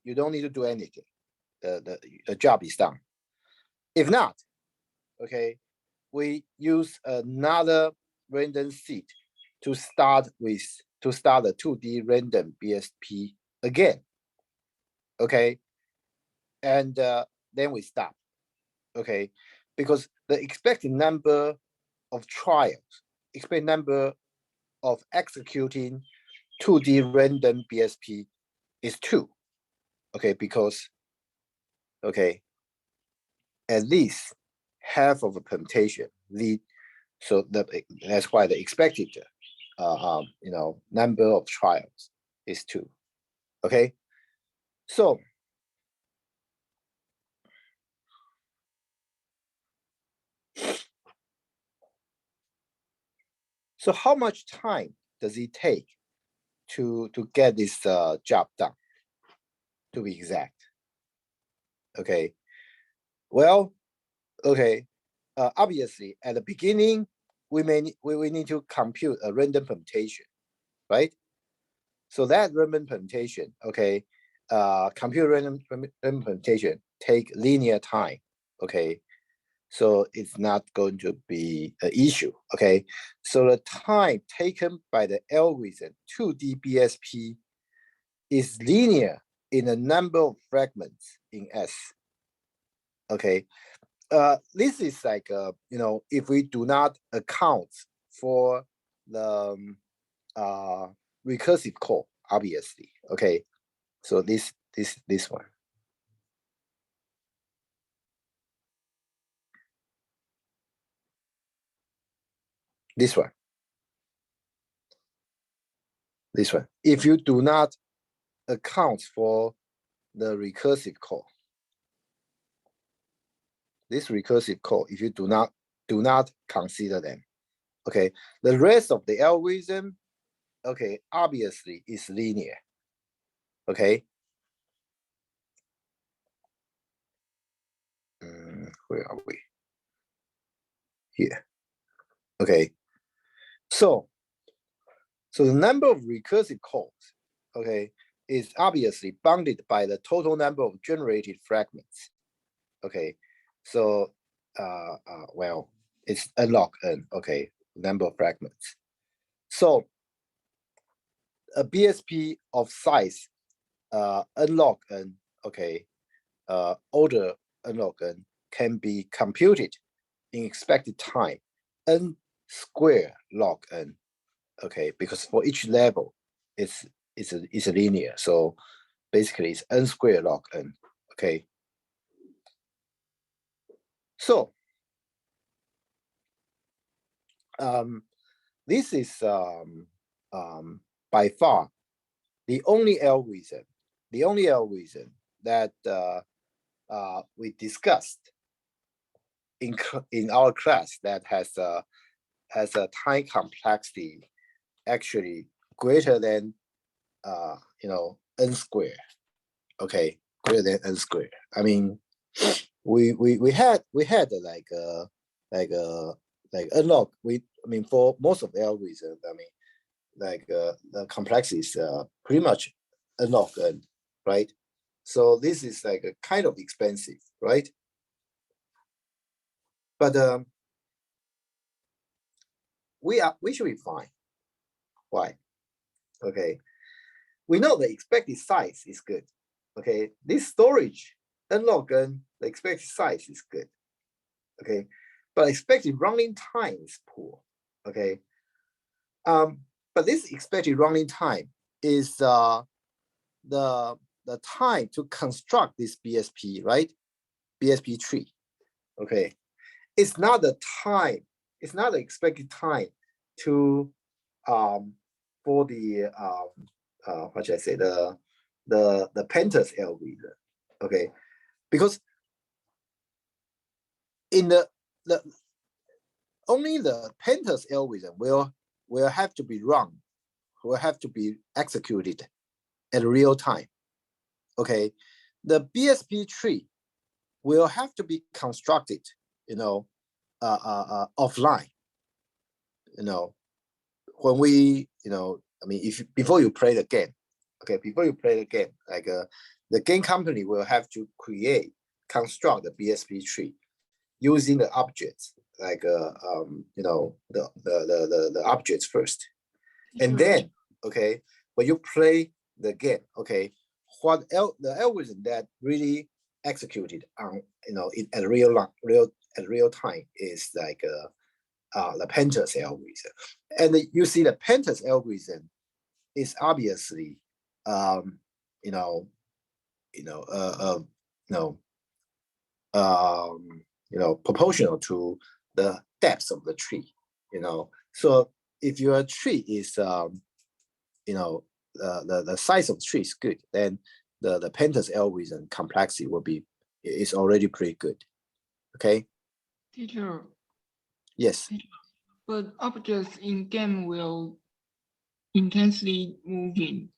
you don't need to do anything. The job is done. If not, okay, we use another random seed to start the 2D random BSP again. Okay, and then we stop. Okay, because the expected number of trials, expected number of executing 2D random BSP is 2. Okay, because okay, at least half of a permutation lead, so that's why the expected you know, number of trials is 2. Okay, so how much time does it take to get this job done, to be exact? Okay, well, okay, obviously at the beginning we need to compute a random permutation, right? So that random permutation, okay, compute random permutation take linear time, okay, so it's not going to be an issue, okay? So the time taken by the algorithm 2D BSP is linear in the number of fragments in S, okay? This is like, you know, if we do not account for the recursive call, obviously, okay? So this one. This one. This one. If you do not account for the recursive call, this recursive call, if you do not consider them, okay, the rest of the algorithm, okay, obviously is linear, okay. Where are we? Here. Okay, so the number of recursive calls, okay, is obviously bounded by the total number of generated fragments, okay. So well, it's n log n, okay, number of fragments. So a BSP of size n log n, okay, order n log n can be computed in expected time n square log n. Okay, because for each level, it's a linear. So basically, it's n squared log n. Okay. So this is by far the only algorithm that we discussed in our class that has a time complexity actually greater than n squared. Okay, greater than n squared. I mean, we had like n log. I mean, for most of the algorithms, I mean, like the complexity is pretty much n log n, right? So this is like a kind of expensive, right? But we should be fine. Why? Okay, we know the expected size is good. Okay, this storage n log n, the expected size is good. Okay, but expected running time is poor. Okay, but this expected running time is the time to construct this BSP, right? Bsp tree. Okay, it's not the time. It's not the expected time to for the what should I say, the Pandas algorithm. Okay, because in the only the Pandas algorithm will have to be run, will have to be executed at real time. Okay, the Bsp tree will have to be constructed, offline. When we, I mean, before you play the game, okay, before you play the game, like the game company will have to construct the Bsp tree using the objects, like the objects first, and then okay, when you play the game, okay, the algorithm that really executed on at real time is like the Pandas algorithm, and you see the Pandas algorithm is obviously proportional to the depth of the tree. So if your tree is the size of the tree is good, then the Pandas algorithm complexity is already pretty good. Okay. Teacher. Yes. But objects in game will be intensely moving.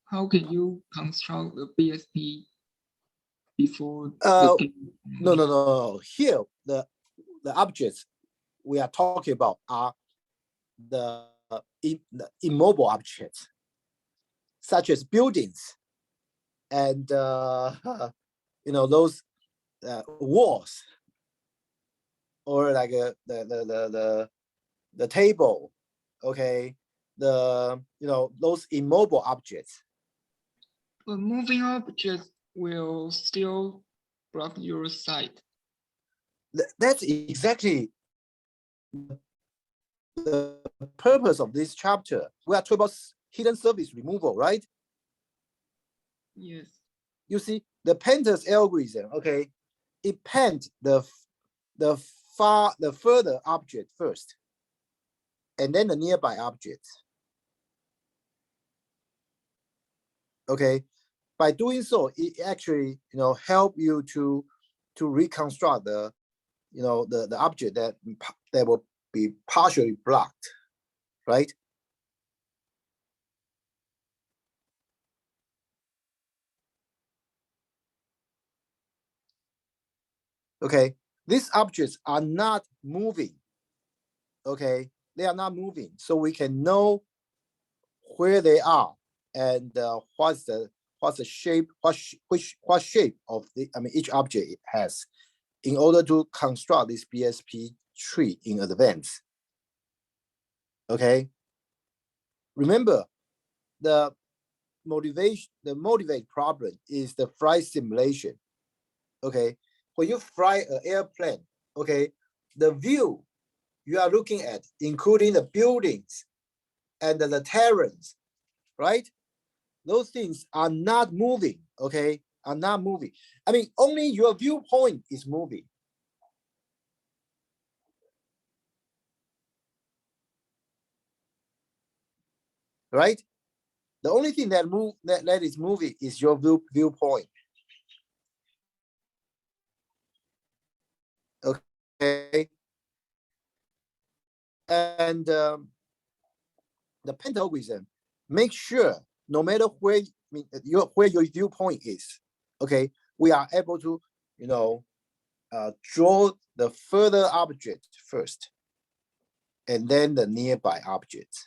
How can you construct the BSP before the game? No. Here, the objects we are talking about are the immobile objects, such as buildings and those walls, or like the table. Okay, those immobile objects. But moving objects will still block your sight. That's exactly the purpose of this chapter. We are talking about hidden surface removal, right? Yes. You see, the Pandas algorithm, okay, it paint the further object first, and then the nearby objects. Okay, by doing so, it actually help you to reconstruct the the object that will be partially blocked, right? Okay, these objects are not moving. Okay, they are not moving, so we can know where they are and what's the shape, what shape of each object it has, in order to construct this Bsp tree in advance. Okay, remember the motivate problem is the flight simulation. Okay, when you fly an airplane, okay, the view you are looking at, including the buildings and the terrains, right? Those things are not moving, okay? Are not moving. I mean, only your viewpoint is moving. Right? The only thing that is moving is your viewpoint. Okay. And the Pandas algorithm make sure no matter where your viewpoint is, okay, we are able to, you know, draw the further object first, and then the nearby objects.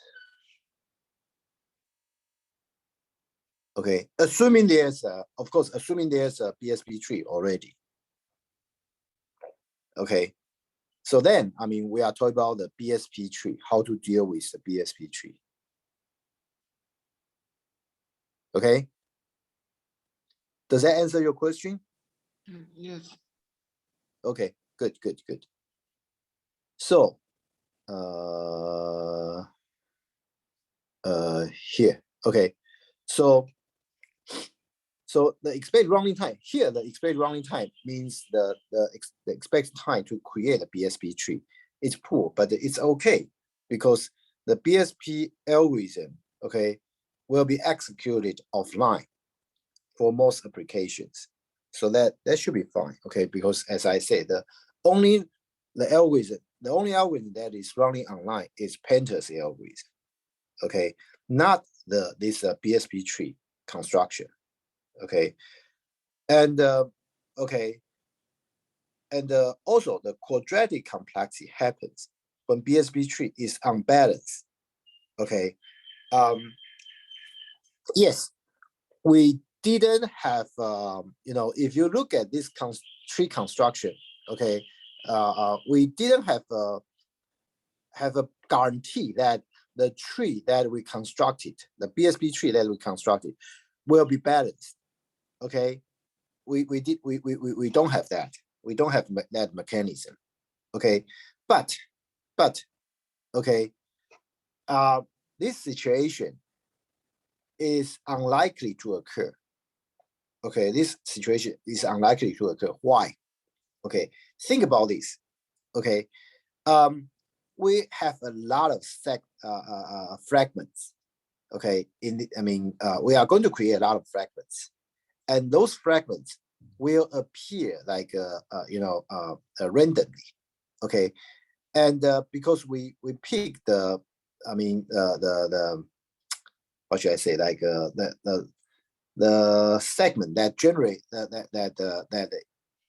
Okay, assuming there's of course, assuming there's a Bsp tree already. Okay, so then I mean we are talking about the Bsp tree, how to deal with the Bsp tree. Okay, does that answer your question? Yes. Okay, good. So here, okay, so the expected running time here, the expected running time means the expected time to create a Bsp tree. It's poor, but it's okay because the Bsp algorithm, okay, will be executed offline for most applications. So that should be fine, okay, because as I said, the only algorithm that is running online is Pandas algorithm, okay, not this Bsp tree construction, okay, and okay, and also the quadratic complexity happens when Bsp tree is unbalanced, okay. Yes, we didn't have you know, if you look at this tree construction, okay, we didn't have a guarantee that the tree that we constructed, the Bsp tree that we constructed, will be balanced. Okay, we don't have that. We don't have that mechanism. Okay, but okay, this situation is unlikely to occur. Okay, this situation is unlikely to occur. Why? Okay, think about this. Okay, we have a lot of fragments. Okay, we are going to create a lot of fragments, and those fragments will appear like randomly. Okay, and because we pick the what should I say, like the segment that generate that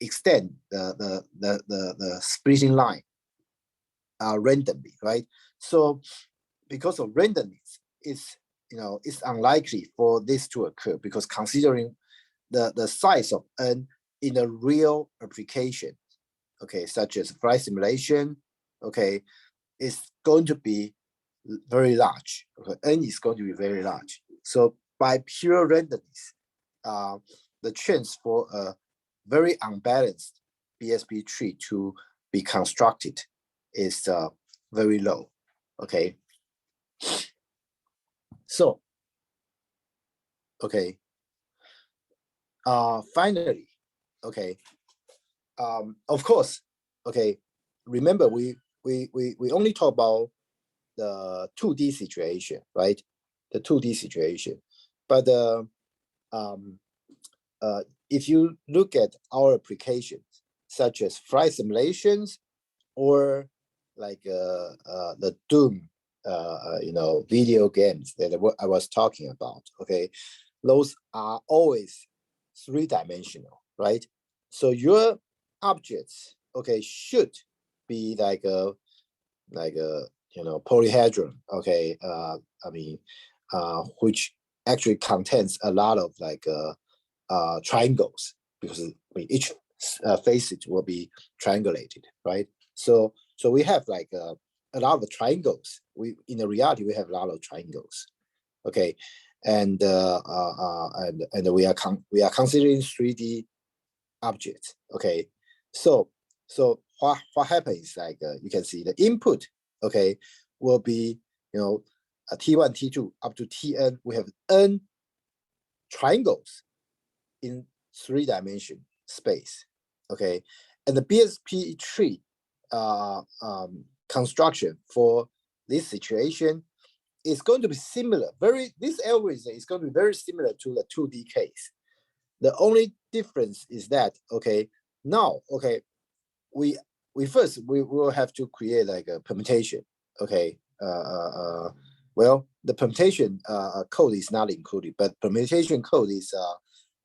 extend the splitting line randomly, right? So because of randomness, it's unlikely for this to occur, because considering the size of n in a real application, okay, such as flight simulation, okay, is going to be very large. Okay, n is going to be very large. So by pure randomness, the chance for a very unbalanced Bsp tree to be constructed is very low. Okay. So, okay. Finally, okay. Of course, okay. Remember, we only talk about the 2D situation, right? The 2D situation, but if you look at our applications, such as flight simulations, or like the Doom, video games that I was talking about, okay, those are always 3-dimensional, right? So your objects, okay, should be like a polyhedron, okay, which actually contains a lot of like triangles, because each facet will be triangulated, right? So we have like a lot of triangles. In the reality we have a lot of triangles, okay, and we are considering 3D objects, okay. So So what happens is like you can see the input, okay, will be, you know, a T1, T2 up to Tn. We have n triangles in 3-dimension space, okay, and the Bsp tree construction for this situation is going to be similar. This algorithm is going to be very similar to the 2D case. The only difference is that, okay, now, okay, we first will have to create like a permutation, okay. Well, the permutation code is not included, but permutation code is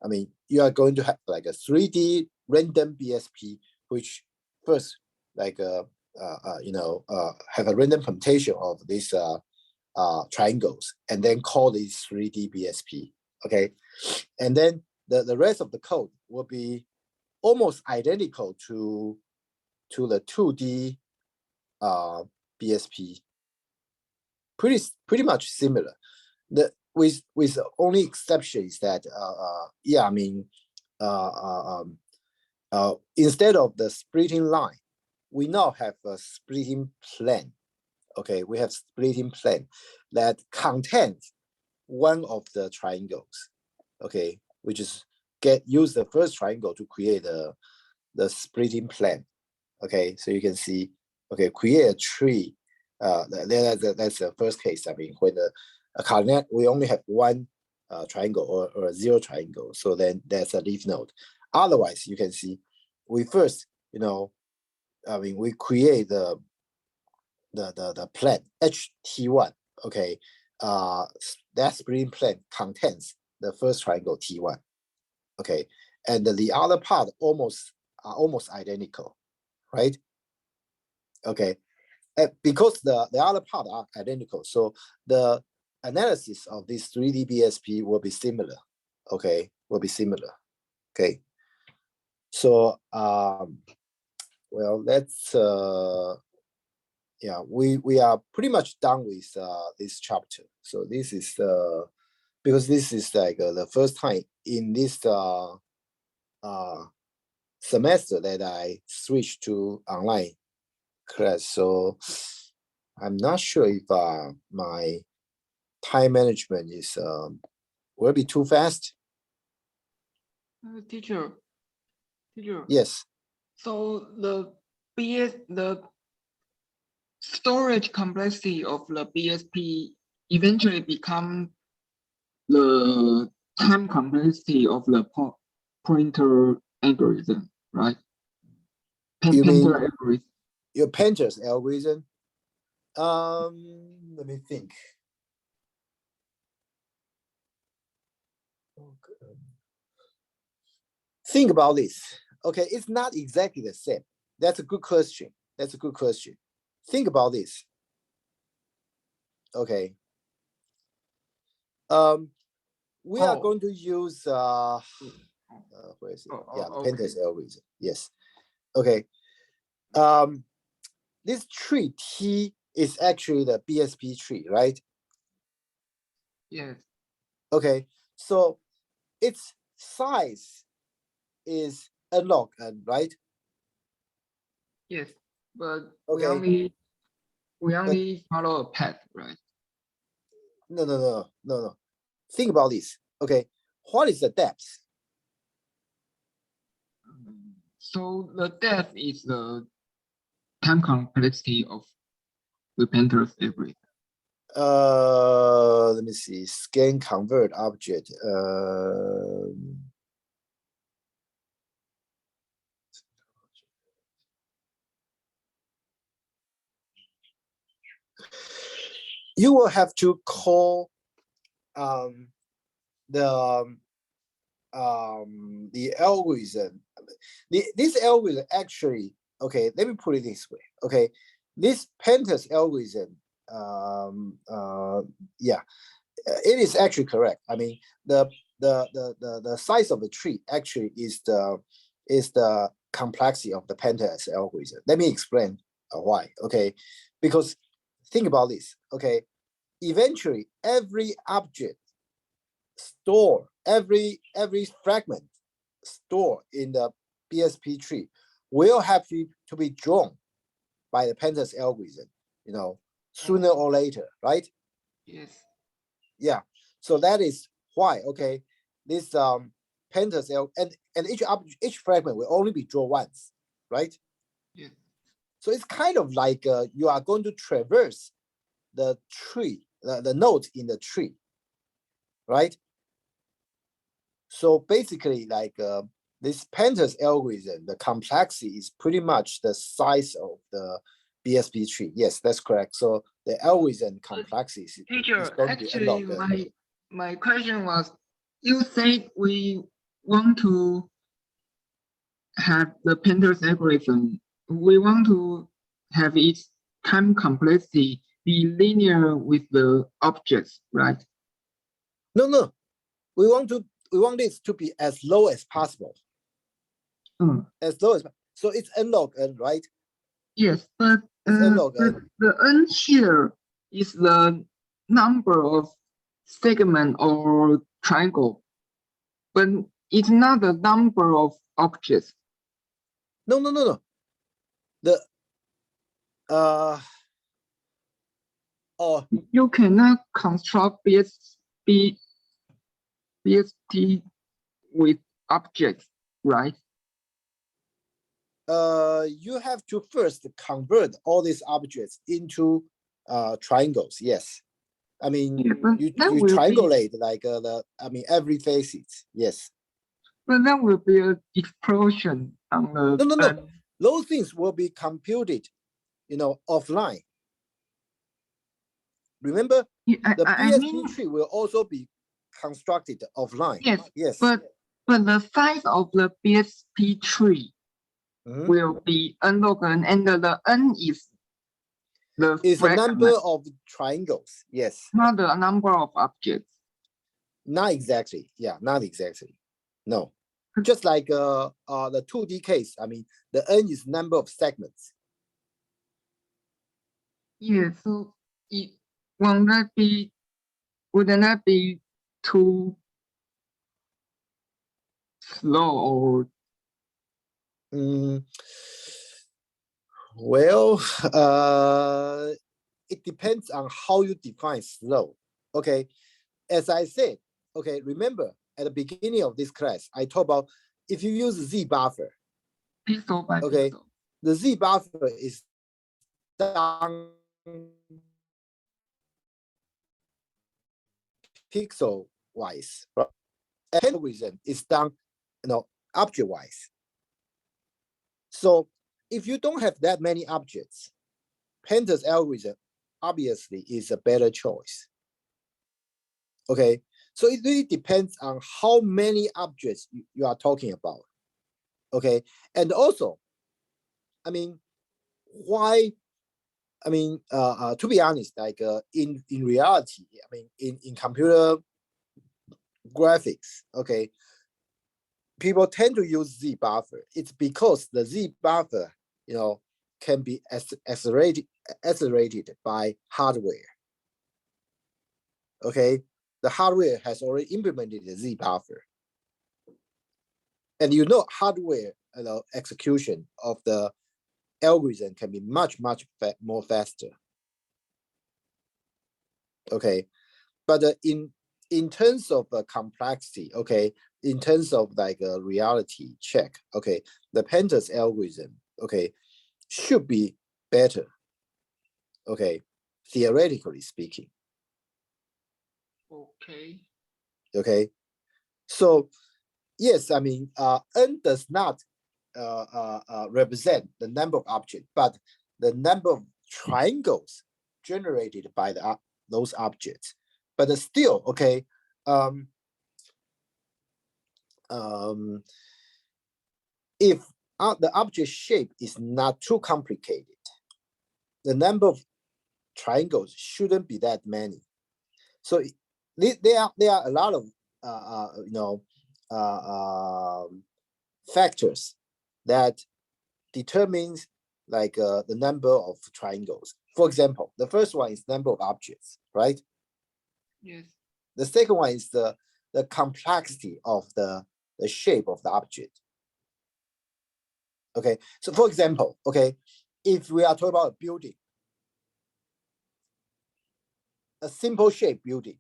I mean, you are going to have like a 3D random BSP, which first like you know, have a random permutation of these triangles, and then call this 3D BSP, okay. And then the rest of the code will be almost identical to the 2D BSP, pretty much similar. With the only exception is that yeah, I mean, instead of the splitting line, we now have a splitting plane. Okay, we have splitting plane that contains one of the triangles. Okay, we just use the first triangle to create the splitting plane. Okay, so you can see, okay, create a tree. That's the first case. I mean, when a coordinate, we only have one triangle or 0 triangle, so then that's a leaf node. Otherwise, you can see we first, you know, I mean, we create the plane HT1. Okay, that splitting plane contains the first triangle T1. Okay, and the other part are almost identical, right? Okay, because the other part are identical, so the analysis of this 3D BSP will be similar. Okay, will be similar. Okay, so well, let's yeah, we are pretty much done with this chapter. So this is because this is like the first time in this semester that I switched to online class. So I'm not sure if my time management is will be too fast. Teacher. Yes. So the storage complexity of the BSP eventually become the time complexity of the pointer algorithm, right? You mean Pointer algorithm. your Pandas algorithm? Let me think. Think about this. Okay, it's not exactly the same. That's a good question. That's a good question. Think about this. Okay. We are going to use where is it? Yeah, Okay. Pandas algorithm. Yes. Okay. This tree T is actually the Bsp tree, right? Yes. Okay. So its size is n log n, right? Yes, but Okay. we only follow a path, right? No. Think about this. Okay. What is the depth? So the depth is the time complexity of the Pandas algorithm. Let me see. Scan convert object. You will have to call the algorithm. This algorithm actually, okay, let me put it this way. Okay, this Pandas algorithm, yeah, it is actually correct. I mean, the size of the tree actually is the complexity of the Pandas algorithm. Let me explain why. Okay, because think about this. Okay, eventually every object store, every fragment store in the Bsp tree will have to be drawn by the Pandas algorithm, you know, sooner or later, right? Yes. Yeah. So that is why, okay, this Pandas and each fragment will only be drawn once, right? Yeah. So it's kind of like you are going to traverse the tree, the nodes in the tree, right? So basically, like this Pandas algorithm, the complexity is pretty much the size of the Bsp tree. Yes, that's correct. So the algorithm complexity is Teacher, going to be actually, n log n. my question was, you said we want to have the Pandas algorithm. We want to have its time complexity be linear with the objects, right? No, we want this to be as low as possible. As low as so it's n log n, right? Yes, but It's n log n. the n here is the number of segment or triangle, but it's not the number of objects. No. The oh You cannot construct BST with objects, right? you have to first convert all these objects into triangles. Yes, I mean Yeah, but you that will triangulate like every facet. Yes. But that will be an explosion on the No. Those things will be computed, you know, offline. Remember, the I mean, Bsp tree will also be constructed offline. yes, but the size of the Bsp tree will be n log n, and the n is the number of triangles. Yes. Not the number of objects. Not exactly. Yeah, not exactly. No. Just like the 2D case, I mean, the n is number of segments. Yeah, so it wouldn't that be too slow or well, it depends on how you define slow. Okay, as I said, okay, remember at the beginning of this class, I talked about if you use Z buffer, pixel by okay, pixel. the Z buffer is done pixel wise, right? Algorithm is done, you know, object wise. So if you don't have that many objects, Pandas algorithm obviously is a better choice. Okay, so it really depends on how many objects you are talking about. Okay, and also, I mean, why? I mean, to be honest, like in reality, I mean, in computer graphics, okay, people tend to use Z buffer. It's because the Z buffer, you know, can be accelerated by hardware. Okay, the hardware has already implemented the Z buffer, and you know, hardware, you know, execution of the algorithm can be much more faster. Okay, but in terms of complexity, okay, in terms of like a reality check, okay, the Pandas algorithm, okay, should be better. Okay, theoretically speaking. Okay. Okay, so yes, I mean, n does not represent the number of objects, but the number of triangles generated by those objects. But still, okay, if the object shape is not too complicated, the number of triangles shouldn't be that many. So there are a lot of you know, factors that determines like the number of triangles. For example, the first one is number of objects, right? Yes. The second one is the complexity of the shape of the object. Okay, so for example, okay, if we are talking about a building, a simple shape building,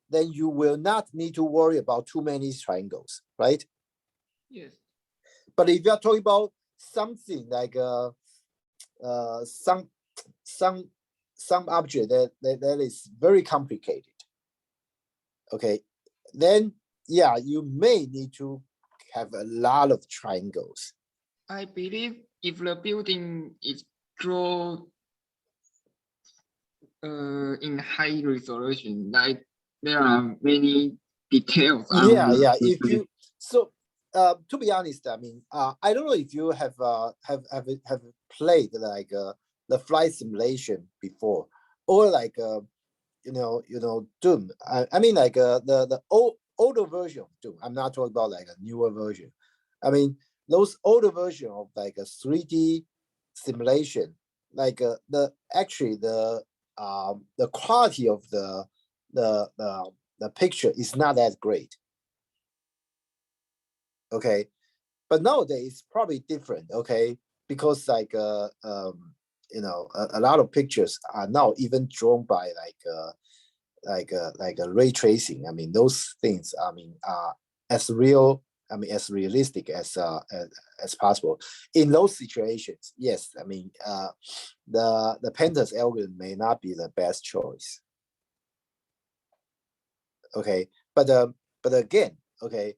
then you will not need to worry about too many triangles, right? Yes. But if you are talking about something like some object that is very complicated, okay, then yeah, you may need to have a lot of triangles. I believe if the building is drawn in high resolution, like there are many details. Yeah. If you to be honest, I mean, I don't know if you have played like the flight simulation before, or like Doom. I mean like the older version of Doom. I'm not talking about like a newer version. I mean those older version of like a 3D simulation, like the quality of the picture is not that great. Okay, but nowadays it's probably different. Okay, because like a lot of pictures are now even drawn by like a ray tracing. I mean those things, I mean, are as real, I mean as realistic as possible. In those situations, yes, I mean the Pandas algorithm may not be the best choice. Okay, but again, okay,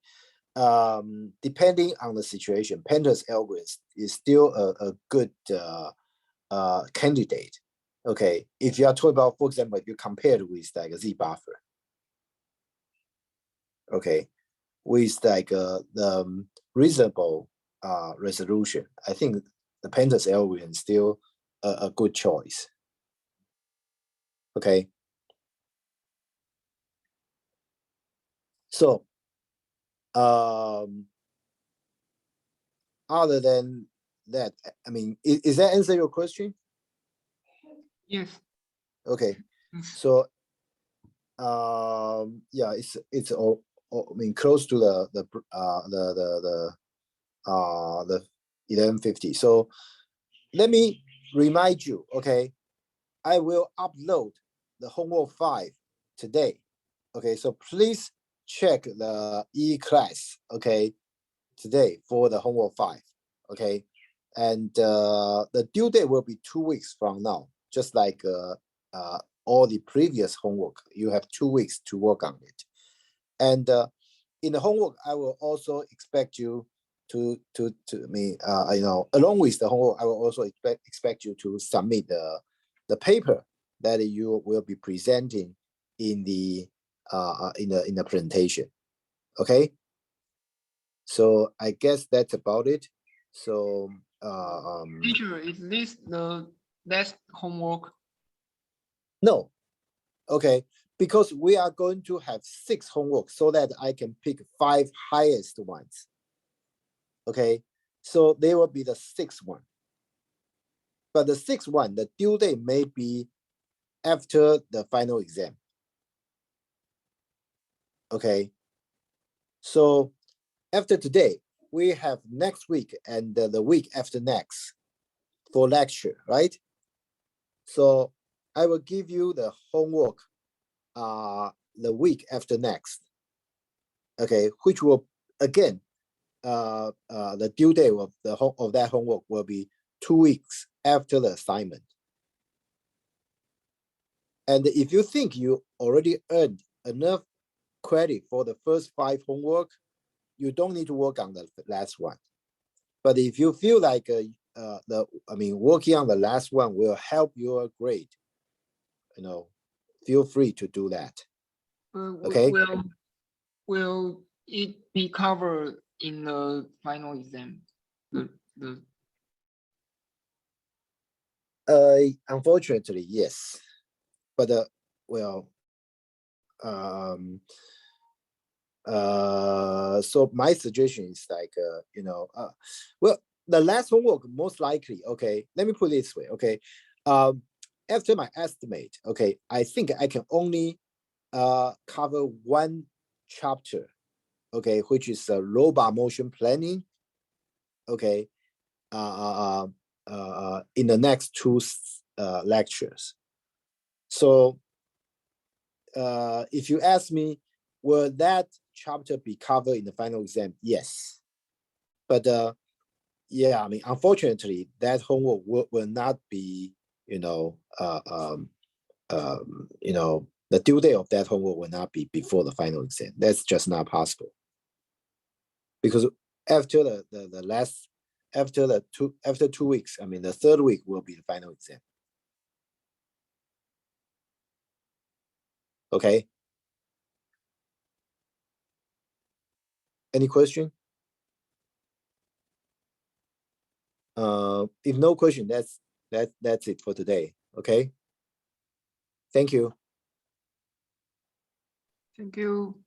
depending on the situation, Pandas algorithm is still a good candidate. Okay, if you are talking about, for example, if you compare it with like a Z buffer, okay, with like the reasonable resolution, I think the Pandas algorithm is still a good choice. Okay, so other than that, I mean, is that answer your question? Yes. Okay, so yeah, it's all I mean close to the 1150. So let me remind you, okay, I will upload the homework 5 today. Okay, so please check the e-class, okay, today for the homework 5. Okay, and the due date will be 2 weeks from now, just like all the previous homework. You have 2 weeks to work on it. And in the homework, I will also expect you to along with the homework, I will also expect you to submit the paper that you will be presenting in the presentation. Okay, so I guess that's about it. So Teacher, is this the last homework? no, okay, because we are going to have 6 homework so that I can pick 5 highest ones. Okay, so they will be the 6th one. But the 6th one, the due date may be after the final exam. Okay, so after today, we have next week and the week after next for lecture, right? So I will give you the homework the week after next. Okay, which will again the due date of that homework will be 2 weeks after the assignment. And if you think you already earned enough credit for the first 5 homework, you don't need to work on the last one. But if you feel like working on the last one will help your grade, feel free to do that. Okay. Will it be covered in the final exam? Unfortunately, yes. But so my suggestion is like well, the last homework most likely, okay, let me put it this way, okay, after my estimate, okay, I think I can only cover 1 chapter, okay, which is robot motion planning. Okay, in the next two lectures. So if you ask me, will that chapter be covered in the final exam? Yes. But yeah, I mean, unfortunately, that homework will not be, you know, the due date of that homework will not be before the final exam. That's just not possible. Because after after 2 weeks, I mean, the third week will be the final exam. Okay. Any question? If no question, that's it for today. Okay. Thank you. Thank you.